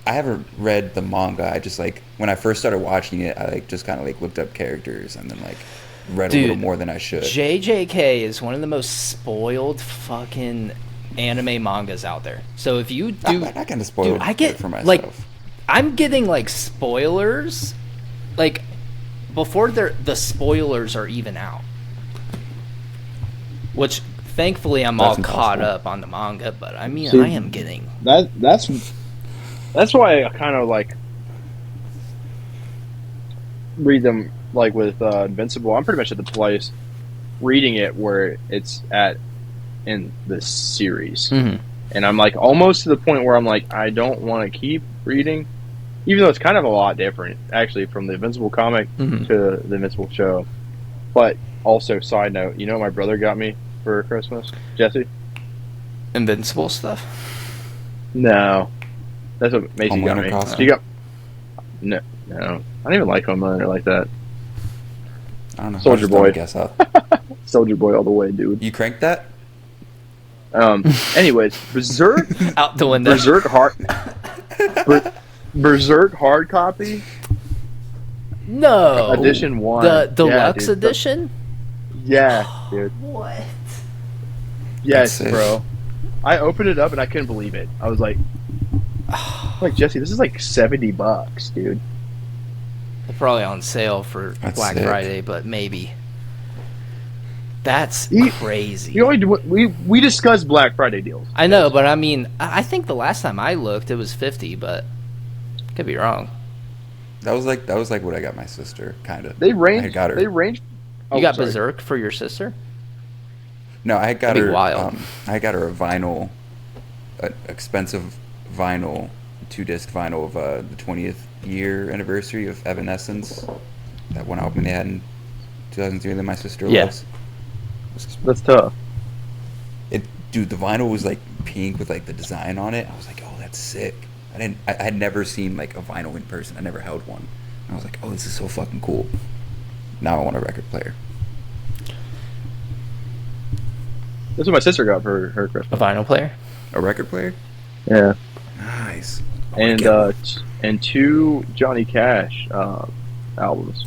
I haven't read the manga. I just like when I first started watching it, I like just kind of like looked up characters and then like read a little more than I should. JJK is one of the most spoiled fucking anime mangas out there. So if you do, I kind of spoiled I get it for myself. like, I'm getting like spoilers, like before the spoilers are even out. Which thankfully I'm That's all caught impossible. up on the manga, but I mean See, I am getting. That's why I kind of like read them like with Invincible. I'm pretty much at the place reading it where it's at in the series, Mhm. and I'm like almost to the point where I'm like I don't want to keep reading, even though it's kind of a lot different actually from the Invincible comic Mhm. to the Invincible show. But also, side note, you know, what my brother got me for Christmas, Jesse. Invincible stuff. No, that's what Macy got Homelander me. costume? She got no. I don't even like Homelander like that. I don't know. Soldier I'll just throw Boy. a guess out. Soldier Boy all the way, dude. You cranked that? Anyways, Berserk, Out the window. Berserk hard copy, No. edition 1. The deluxe dude. edition. Yeah, dude. What? Yes, That's it. bro. I opened it up and I couldn't believe it. I was like, Jesse, this is like $70, dude. They're probably on sale for That's Black sick. Friday, but maybe. That's You- crazy. You only do, we discussed Black Friday deals. I know, but I mean, I think the last time I looked, it was 50, but could be wrong. That was like what I got my sister, kind of. They I range. got her. They range. You got sorry. Berserk for your sister? No, I got That'd be her. wild. I got her a vinyl, an expensive vinyl, 2-disc vinyl of the 20th year anniversary of Evanescence. That one album they had in 2003 that my sister Yeah. loves. That's tough. Dude, the vinyl was like pink with like the design on it. I was like, oh, that's sick. I had never seen like a vinyl in person. I never held one. And I was like, oh, this is so fucking cool. Now I want a record player. That's what my sister got for her A Christmas. vinyl player? A record player? Yeah, Nice. I wanna and get one. and 2 Johnny Cash albums.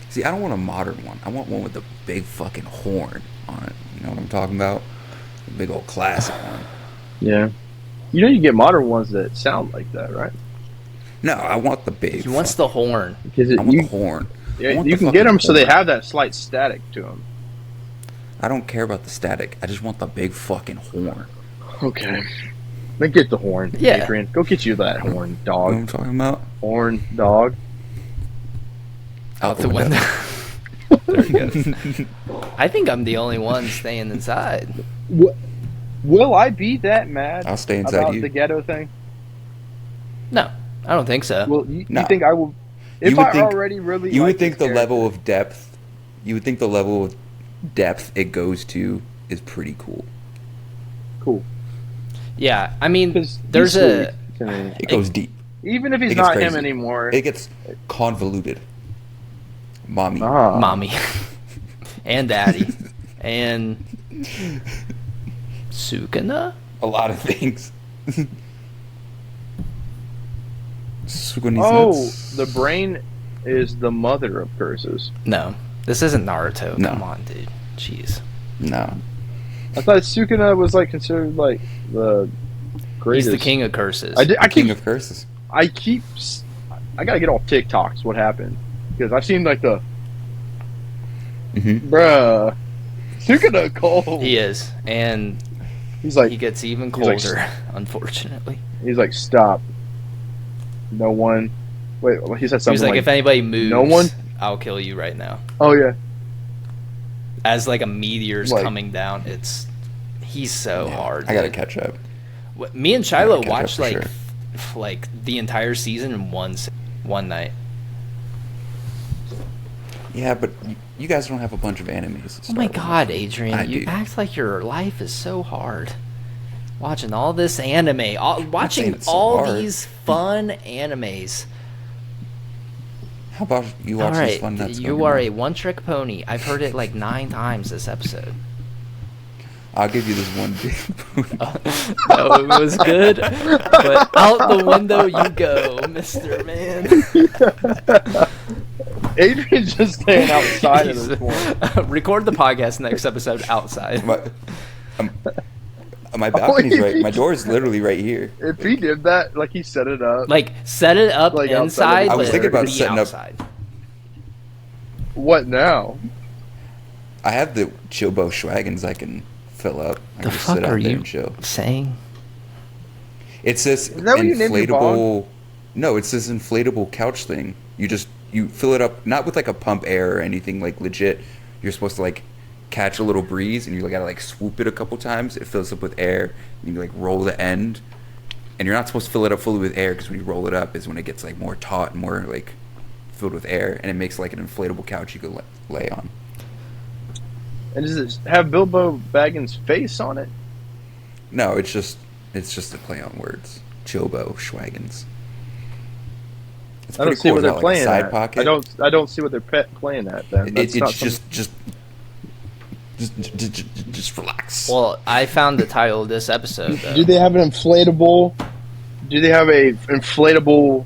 See, I don't want a modern one. I want one with a big fucking horn on it. You know what I'm talking about? A big old classic one. Yeah, you know you get modern ones that sound like that, right? No, I want the big. He wants the horn. Because I want the horn. I want you the can get fucking them so they horn. have that slight static to them. I don't care about the static. I just want the big fucking horn. Okay, then get the horn. Yeah. Adrian, go get you that horn, You know what dog. I'm talking about? Horn, dog. Out the window. There he goes. I think I'm the only one staying inside. Will I be that mad I'll stay inside about you. the ghetto thing? No, I don't think so. Well, you No. think I will? If You would I think- already really, You like would think this the level character- of depth. You would think the level of depth it goes to is pretty cool. cool. Yeah, I mean, 'Cause there's he's a. sweet to me. It goes deep. Even if he's it gets not him crazy. anymore. It gets convoluted. Mommy. Ah. Mommy. And daddy. And. Sukuna? A lot of things. Oh, the brain is the mother of curses. No. This isn't Naruto. No. Come on, dude. Jeez. No. I thought Sukuna was like considered like the greatest. He's the king of curses. I The king keep, of curses. I gotta get off TikToks. What happened? Because I've seen like the Mm-hmm. bruh Sukuna cold. He is. And He's like he gets even he's like- colder, unfortunately. he's like stop. No one. Wait, he said He something was like, if anybody moves, no one I'll kill you right now. Oh yeah. As like a meteor's Like- coming down, he's so Yeah, hard. I gotta dude. catch up. Me and I Shiloh gotta catch up watched for like sure. like the entire season in one night. Yeah, but you guys don't have a bunch of enemies. to Oh my start with. God, Adrian, I you do. act like your life is so hard. Watching all this anime, watching it's so all hard. these fun animes. How about you watch All this right, fun nuts? you are a one-trick pony. I've heard it like 9 times this episode. I'll give you this one big booty. No, it was good, but out the window you go, Mr. Man. Adrian's just staying outside at this point. Record the podcast next episode outside. My balcony's Oh, right. My door is literally right here. If he did that, like he set it up. Like, set it up Like outside inside, of the I was but thinking about be setting up- outside. What now? I have the Chillbo Swaggins I can fill up. I The can just fuck sit are out there you and chill. saying? It's this Is that what you named your inflatable. No, it's this inflatable couch thing. You fill it up not with like a pump air or anything like legit. You're supposed to like catch a little breeze and you gotta like swoop it a couple times. It fills up with air. And you like roll the end, and you're not supposed to fill it up fully with air because when you roll it up is when it gets like more taut and more like filled with air, and it makes like an inflatable couch you could lay on. And does it have Bilbo Baggins' face on it? No, it's just a play on words. Chillbo Swaggins. It's I don't pretty see cool. what It's they're got, like, a playing side at. pocket. I don't see what they're playing at. Then that's not It's just relax. Well, I found the title of this episode, though. Do they have an inflatable? Do they have a inflatable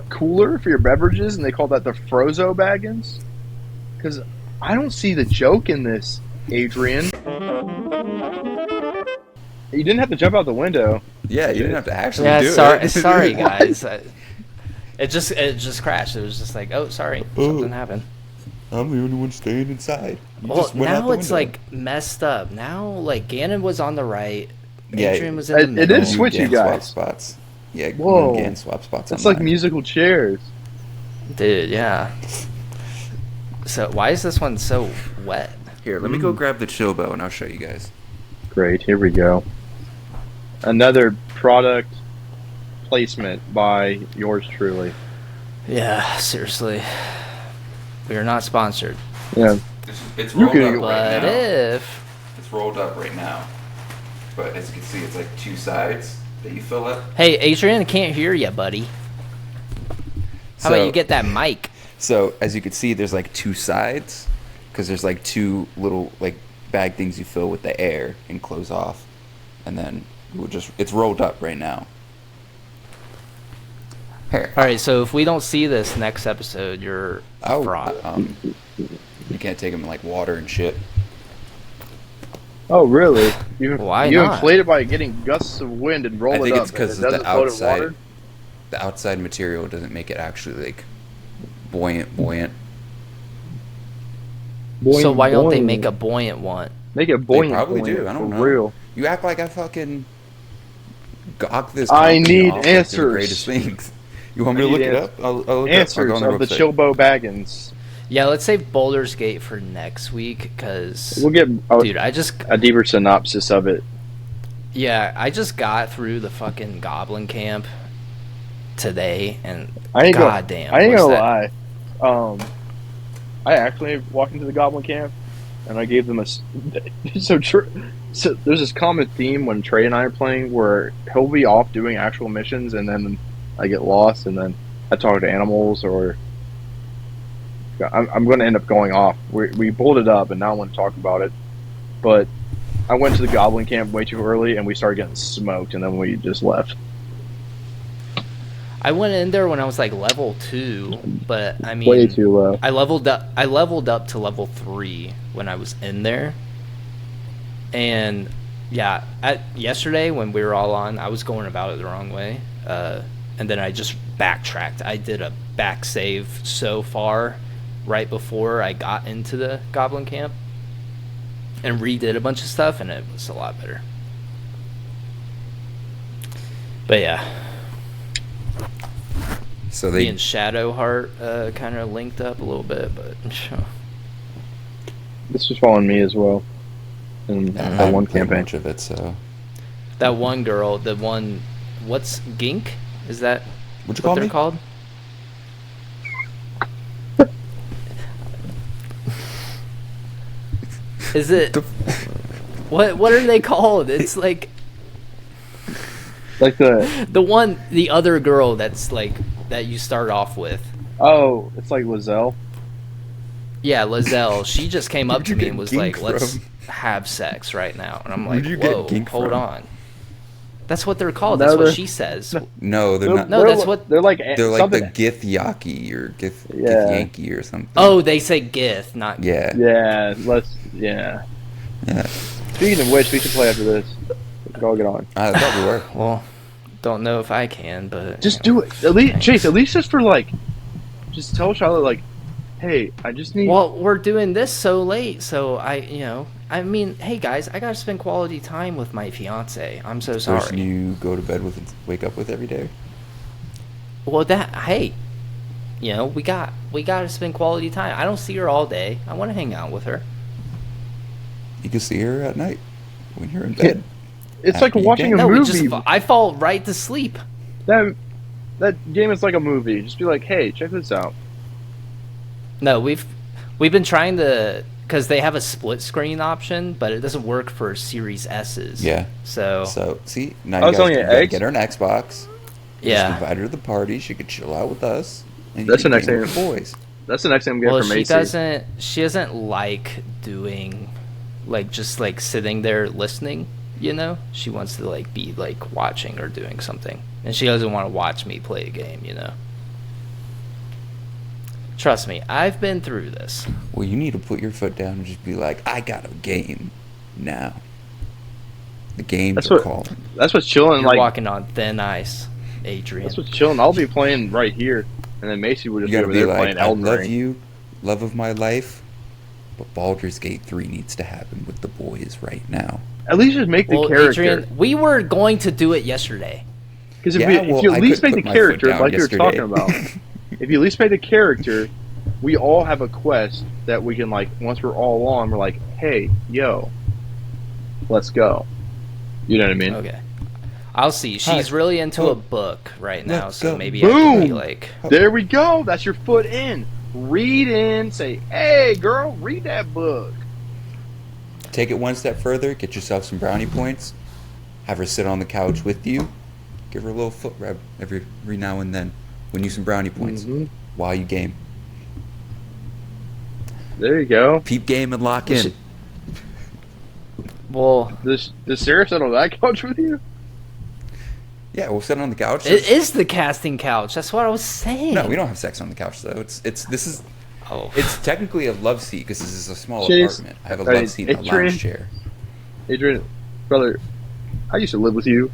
cooler for your beverages, and they call that the Frozo Baggins? Because I don't see the joke in this, Adrian. You didn't have to jump out the window. Yeah, you didn't have to actually Yeah, do sorry, it. sorry guys. It just crashed. It was just like, oh, sorry, something happened. I'm the only one staying inside. You Well, just went out now the it's window. like messed up. Now, like, Gannon was on the right, Yeah, Adrian was in the it middle. did switch you Gan swap guys. spots. Yeah, Whoa. Gan swap spots. It's on like mine. musical chairs. Dude, yeah. So why is this one so wet? Here, let me go grab the Chillbo and I'll show you guys. Great, here we go. Another product placement by yours truly. Yeah, seriously. We are not sponsored. Yeah. It's You rolled can- up right But now. if... It's rolled up right now. But as you can see, it's like two sides that you fill up. Hey, Adrian, I can't hear you, buddy. How about you get that mic? So as you can see, there's like two sides because there's like two little like bag things you fill with the air and close off, and then it's rolled up right now. Here. All right, so if we don't see this next episode, you're a Oh, fraud. you can't take them in like water and shit. Oh, really? You Why you not? inflate it by getting gusts of wind and roll I it think up. it's because and it the doesn't float in outside, water? the outside material doesn't make it actually like buoyant. So why don't they boing. make a buoyant one? Make it buoyant? They probably buoyant, do. I don't for know. Real. You act like I fucking got this. I company need off like they're the answers. greatest things. You want me to I look need it up? I'll look I'll Answers go on their of the website. Chillbo Baggins. Yeah, let's save Baldur's Gate for next week, because... We'll get Dude, I just... a deeper synopsis of it. Yeah, I just got through the fucking Goblin Camp today, and I ain't goddamn, I ain't was gonna that- lie. I actually walked into the Goblin Camp, and I gave them so there's this common theme when Trey and I are playing where he'll be off doing actual missions, and then I get lost, and then I talk to animals, or I'm going to end up going off. We pulled it up, and now I want to talk about it. But I went to the Goblin Camp way too early, and we started getting smoked, and then we just left. I went in there when I was like level 2, but I mean... Way too low. I leveled up to level 3 when I was in there. And yeah, yesterday when we were all on, I was going about it the wrong way. And then I just backtracked. I did a back save so far right before I got into the Goblin Camp and redid a bunch of stuff, and it was a lot better. But yeah. So Me and Shadowheart kind of linked up a little bit, but This was following me as well. In I that haven't one played campaign. much of it, so that one girl, what's Gink? Is that what'd you what call they're me? called? Is it what are they called? It's like Like the other girl that's like that you start off with. it's like Lizelle. Yeah, Lizelle. She just came up Where'd to you me get and was Gink like, "Let's from? have sex right now." And I'm Where'd like, you get "Whoa, Gink hold from? on." That's what they're called. No, That's what they're- she says. No, they're not. No, that's what- they're like. They're like something, the Gith Yaki or Gith Yeah. Yankee or something. Oh, they say Gith, not yeah. Yeah, Yeah. Speaking of which, we should play after this. We could all get on. I thought we were. Well, don't know if I can, but Just do it. At least, Chase. At least just for like, just tell Charlotte like, hey, I just need. Well, we're doing this so late, so I mean, hey guys, I gotta spend quality time with my fiance. I'm so Person sorry. you go to bed with and wake up with every day. Well, hey, we gotta spend quality time. I don't see her all day. I want to hang out with her. You can see her at night when you're in bed. It's like After you watching game. a No, movie. I fall right to sleep. That game is like a movie. Just be like, hey, check this out. No, we've been trying to, because they have a split screen option, but it doesn't work for Series S's. Yeah. So So see, now I you was guys telling you, can eggs? get her an Xbox. yeah. Just invite her to the party. She could chill out with us. And That's you the can next game with thing. the boys. That's the next thing I'm getting Well, from she Macy. doesn't like doing, like, just like sitting there listening. She wants to like be like watching or doing something, and she doesn't want to watch me play a game. Trust me, I've been through this. Well, you need to put your foot down and just be like, I got a game now. The games That's are what- calling. That's what's chilling. You're Like walking on thin ice, Adrian. that's what's chilling. I'll be playing right here, and then Macy would You just be gotta over be there like, playing I Elden love Ring. you, love of my life, but Baldur's Gate 3 needs to happen with the boys right now. At least just make the Well, character. Adrian, we were going to do it yesterday. Because if, Yeah, if well, you at I least could make the put my foot character, down like you were talking yesterday. about, if you at least make the character, we all have a quest that we can like. Once we're all on, we're like, hey, yo, let's go. You know what I mean? Okay. I'll see. She's Hi. really into Oh. a book right now, Let's so go. maybe I can be Boom. like, There we go. That's your foot in. Read in. Say, hey, girl, read that book. Take it one step further, get yourself some brownie points, have her sit on the couch with you, give her a little foot rub every now and then, win you some brownie points Mhm. while you game. There you go. Peep game and lock We in. should- well, Does Sarah sit on that couch with you? Yeah, we'll sit on the couch. it is the casting couch. That's what I was saying. No, we don't have sex on the couch though. It's Oh, technically a love seat because this is a small Chase, apartment. I have a hey, love seat and a Adrian. lounge chair. Adrian, brother, I used to live with you.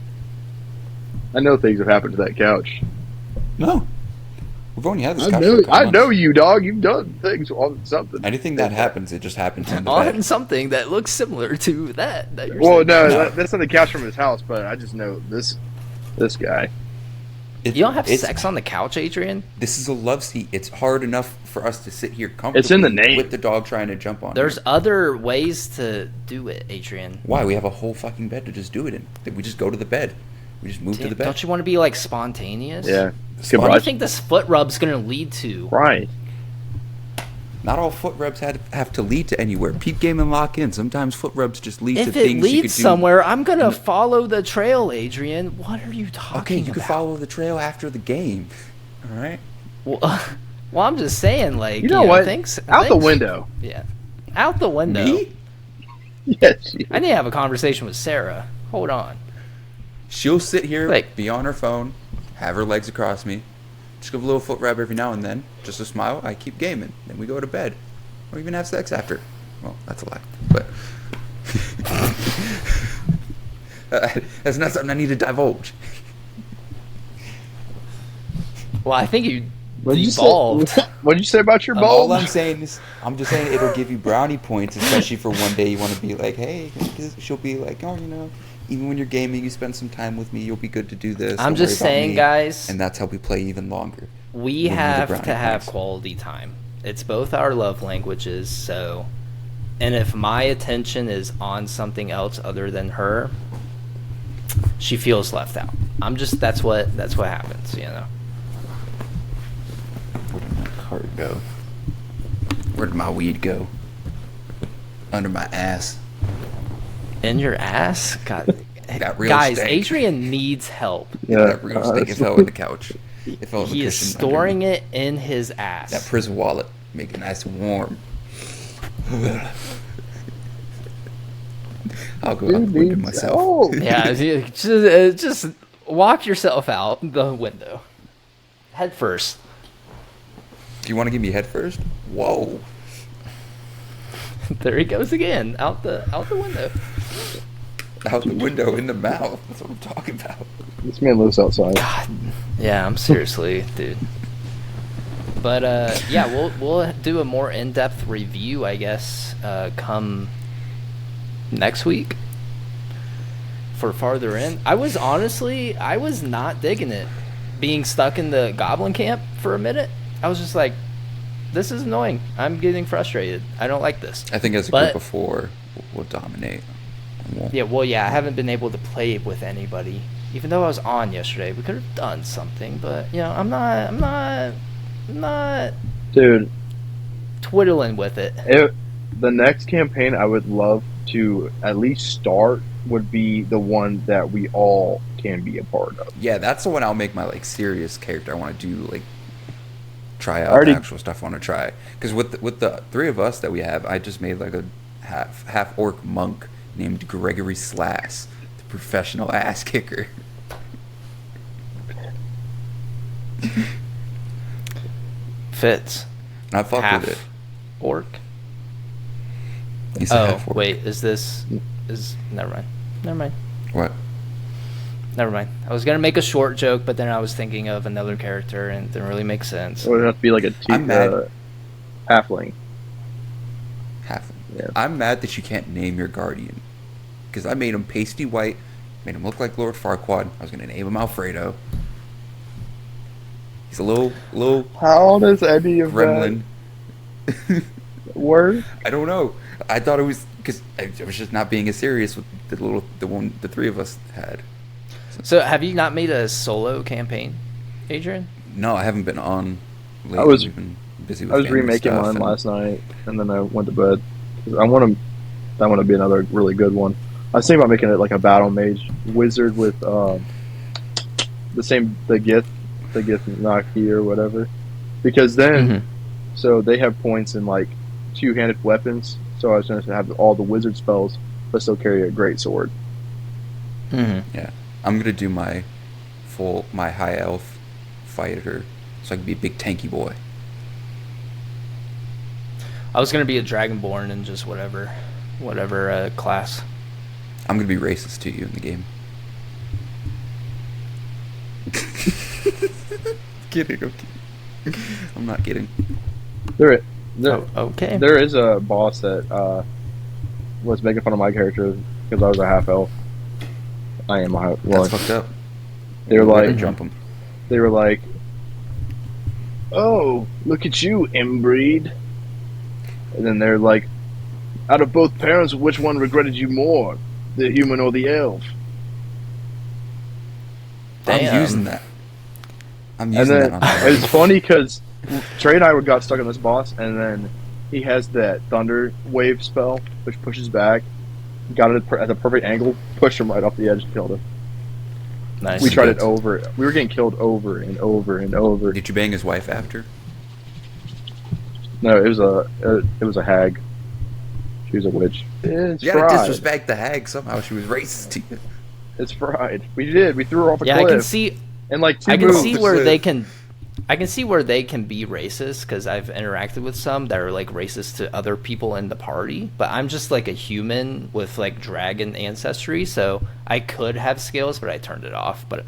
I know things have happened to that couch. No, we've only had this I couch. know, for a couple I know months. you, dog. You've done things on something. Anything that happens, it just happens in the on bed. something that looks similar to that you're Well, saying. no, No. that's not the couch from his house, but I just know this guy. It- You don't have it's- sex on the couch, Adrian? This is a love seat. It's hard enough for us to sit here comfortably. It's in the name. with the dog trying to jump on. There's it. other ways to do it, Adrian. Why we have a whole fucking bed to just do it in. We just go to the bed. We just move to the bed. Don't you want to be like spontaneous? Yeah. Spot- What do you Goodbye. think this foot rub's gonna lead to? Right. Not all foot rubs have to lead to anywhere. Peep game and lock in. Sometimes foot rubs just lead to If it things you could leads do. somewhere, I'm gonna follow the trail, Adrian. What are you talking Okay, you about? can follow the trail after the game. All right. Well, well, I'm just saying, like, You know what? Thanks, Out the window. Yeah, out the window. Me? Yes. I need to have a conversation with Sarah. Hold on. She'll sit here, Like- be on her phone, have her legs across me, just give a little foot rub every now and then, just a smile. I keep gaming. Then we go to bed, or even have sex after. Well, that's a lie, but that's not something I need to divulge. Well, I think you What'd you devolved. say? What'd you say about your All bulb? I'm saying is, I'm just saying it'll give you brownie points, especially for one day you want to be like, hey, 'cause she'll be like, oh, even when you're gaming, you spend some time with me, you'll be good to do this. I'm Don't just worry about saying, me. guys. And that's how we play even longer. we Living with a have brownie to have points. quality time. It's both our love languages, so, and if my attention is on something else other than her, she feels left out. That's what happens, you know. Where did my card go? Where did my weed go? Under my ass. In your ass? God. Got real Guys, stank. Adrian needs help. Yeah, That real stink. It fell in the couch. It fell in the He is cushion storing underneath. it in his ass. That prison wallet. Make it nice and warm. I'll go out the window myself. Oh, Yeah, just walk yourself out the window. Head first. Do you want to give me head first? Whoa. There he goes again, out the window. Out the window, in the mouth. That's what I'm talking about. this man lives outside. God, yeah, I'm seriously, dude. But yeah, we'll do a more in-depth review, I guess, come next week for Farther In. I was not digging it, being stuck in the goblin camp for a minute. I was just like, this is annoying. I'm getting frustrated. I don't like this. I think as a But- group of four, we'll dominate. Yeah, well, yeah, I haven't been able to play with anybody. Even though I was on yesterday, we could have done something, but you know, I'm not Dude, twiddling with it. the next campaign I would love to at least start would be the one that we all can be a part of. Yeah, that's the one I'll make my like serious character. I want to do like try out Already- the actual stuff I want to try. Because with the three of us that we have, I just made like a half orc monk named Gregory Slass, the professional ass kicker. Fits. And I fucked Half with it. orc. He said Oh, half orc. wait, never mind. What? Never mind. I was gonna make a short joke, but then I was thinking of another character, and it didn't really make sense. It would have to be like a I'm mad. halfling. Half. Yeah. I'm mad that you can't name your guardian. Because I made him pasty white, made him look like Lord Farquaad. I was going to name him Alfredo. He's a little How does any of gremlin. that work? I don't know. I thought it was because I was just not being as serious with the three of us had. So, have you not made a solo campaign, Adrian? No, I haven't been on lately. I was- We've been busy with I was family remaking stuff mine and- last night, and then I went to bed. 'Cause I want to be another really good one. I was thinking about making it like a battle mage wizard with the Gith Naki or whatever, because then so they have points in like two-handed weapons. So I was going to have all the wizard spells, but still carry a great sword. Mm-hmm. Yeah, I'm gonna do my high elf fighter, so I can be a big tanky boy. I was gonna be a dragonborn in just whatever class. I'm gonna be racist to you in the game. Kidding. I'm kidding. I'm not kidding. There Oh, okay. there is a boss that was making fun of my character because I was a half elf. I am a half. Well, That's fucked up. they were You better like, jump him. they were like, "Oh, look at you, inbreed." And then they're like, "Out of both parents, which one regretted you more, the human or the elf?" Damn. I'm using that. I'm And using then that on it's funny because Trey and I got stuck on this boss, and then he has that thunder wave spell, which pushes back. Got it at the perfect angle, pushed him right off the edge, and killed him. Nice. We tried it Good. over. We were getting killed over and over and over. Did you bang his wife after? No, it was a hag. She was a witch. It's You gotta fried. disrespect the hag somehow. She was racist to you. It's fried. We did. We threw her off a Yeah, I cliff. can see. And like two I can moves. see the where cliff. they can. I can see where they can be racist because I've interacted with some that are like racist to other people in the party. But I'm just like a human with like dragon ancestry, so I could have skills, but I turned it off. But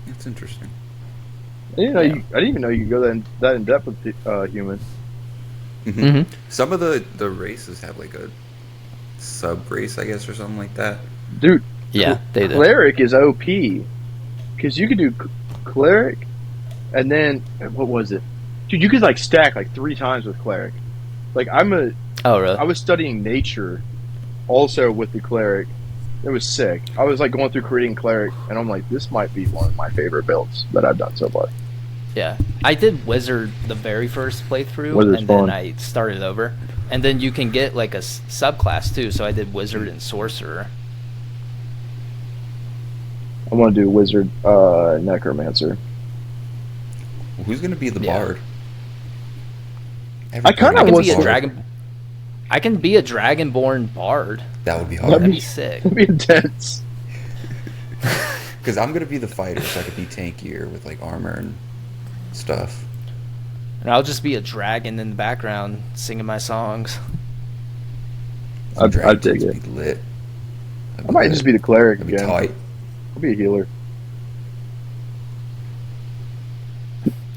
That's interesting. I didn't know Yeah. I didn't even know you could go that in depth with the human. Mhm. Some of the races have like a sub race, I guess, or something like that. Dude, yeah, they do. cleric is OP because you can do cleric, and then what was it? Dude, you could like stack like 3 times with cleric. Like Oh, really? I was studying nature, also with the cleric. It was sick. I was like going through creating cleric, and I'm like, this might be one of my favorite builds that I've done so far. Yeah. I did wizard the very first playthrough, Wizard's and then fun. I started over. And then you can get like a subclass too. So I did wizard and sorcerer. I want to do wizard, necromancer. Who's gonna be the Yeah. bard? I kinda I can was be a bard. dragon. I can be a dragonborn bard. That would be That'd hard. That'd be sick. That'd be intense. Because I'm gonna be the fighter, so I could be tankier with like armor and stuff. And I'll just be a dragon in the background singing my songs. Some I'd dragons dig would it. be lit. I might just be the cleric That'd be again. tight. I'll be a healer.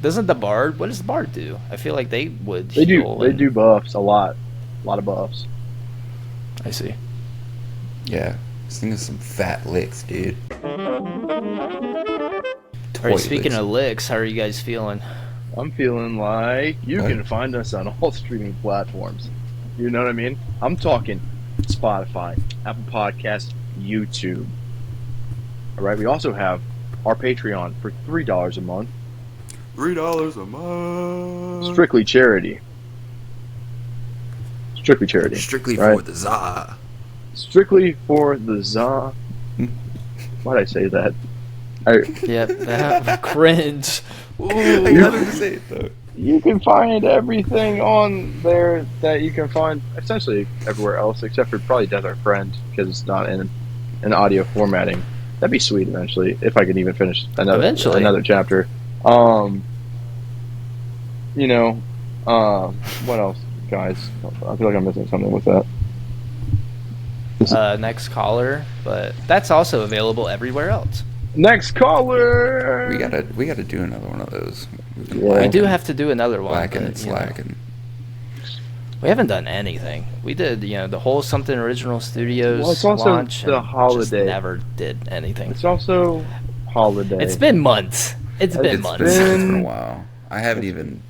Doesn't the bard? What does the bard do? I feel like they would. They do. heal They and- do buffs a lot of buffs. I see. Yeah. This thing is some fat licks, dude. All right, speaking of licks, how are you guys feeling? I'm feeling like you What? can find us on all streaming platforms. You know what I mean? I'm talking Spotify, Apple Podcasts, YouTube. All right. We also have our Patreon for $3 a month. $3 a month. Strictly charity. Strictly charity. Strictly right? for the za. Strictly for the za. Why'd I say that? Yep, that cringe. I Ooh. got him to say it though. You can find everything on there that you can find essentially everywhere else, except for probably Desert Friend, because it's not in an audio formatting. That'd be sweet eventually, if I could even finish Eventually. another chapter. What else, guys? I feel like I'm missing something with that. Next caller, but that's also available everywhere else. Next caller. We gotta do another one of those. We've been Yeah. I lacking- do have to do another one. lacking but, and you know, slacking. we haven't done anything. We did, the whole Something Original Studios Well, it's also launch. the and holiday. Just never did anything. It's also holiday. It's been months. It's been It's months. been a while. I haven't even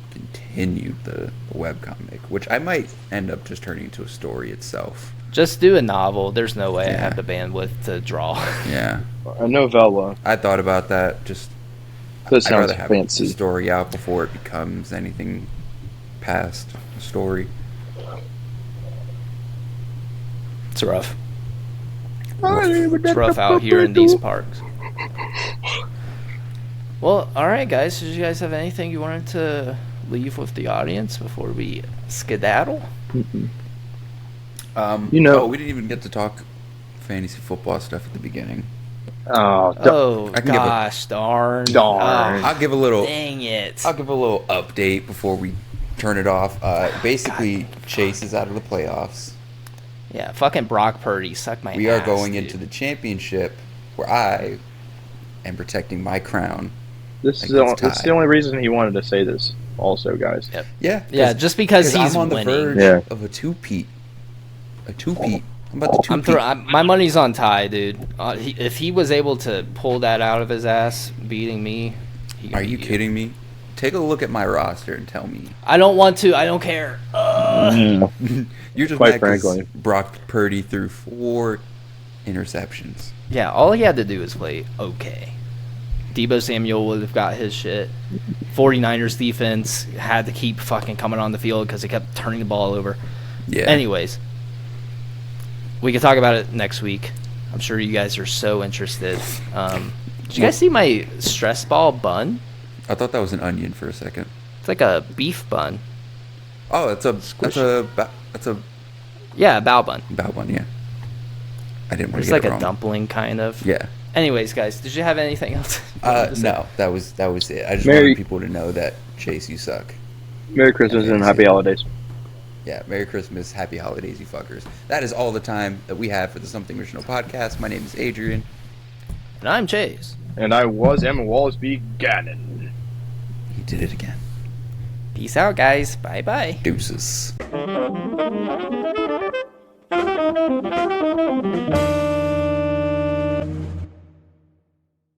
continued the webcomic, which I might end up just turning into a story itself. Just do a novel. There's no way I Yeah. have the bandwidth to draw. Yeah, a novella. I thought about that. Just That I'd sounds rather have the fancy. story out before it becomes anything past a story. It's rough. It's rough out here in these parks. Well, all right, guys. Did you guys have anything you wanted to leave with the audience before we skedaddle? You know- we didn't even get to talk fantasy football stuff at the beginning. Oh, Oh I can give a- gosh, darn! Darn. Oh, I'll give a little. dang it! I'll give a little update before we turn it off. Basically, Chase is out of the playoffs. Yeah, fucking Brock Purdy, suck my We are ass, going dude. into the championship where I am protecting my crown. this Like is it's this is tied. the only reason he wanted to say this. Also, guys. Yeah. Yeah, just because he's I'm on winning. the verge Yeah. of a two-peat. I'm about to I'm two-peat. my money's on Ty, dude. If he was able to pull that out of his ass, beating me, he can Are you beat kidding me? Take a look at my roster and tell me. I don't want to. I don't care. You're just Quite mad 'cause frankly. Brock Purdy threw 4 interceptions. Yeah, all he had to do was play okay. Debo Samuel would have got his shit. 49ers defense had to keep fucking coming on the field because they kept turning the ball over. Yeah. Anyways, we can talk about it next week. I'm sure you guys are so interested. Did you guys see my stress ball bun? I thought that was an onion for a second. It's like a beef bun. Oh, that's a Yeah, a bao bun. bao bun, yeah. I didn't want It's to like get it a wrong. dumpling kind of. Yeah. Anyways, guys, did you have anything else? you wanted to say? No, that was it. I just Merry- wanted people to know that Chase, you suck. Merry Christmas and Okay, Happy see. Holidays. Yeah, Merry Christmas, Happy Holidays, you fuckers. That is all the time that we have for the Something Original podcast. My name is Adrian. And I'm Chase. And I was Emma Wallace B. Gannon. He did it again. Peace out, guys. Bye-bye. Deuces.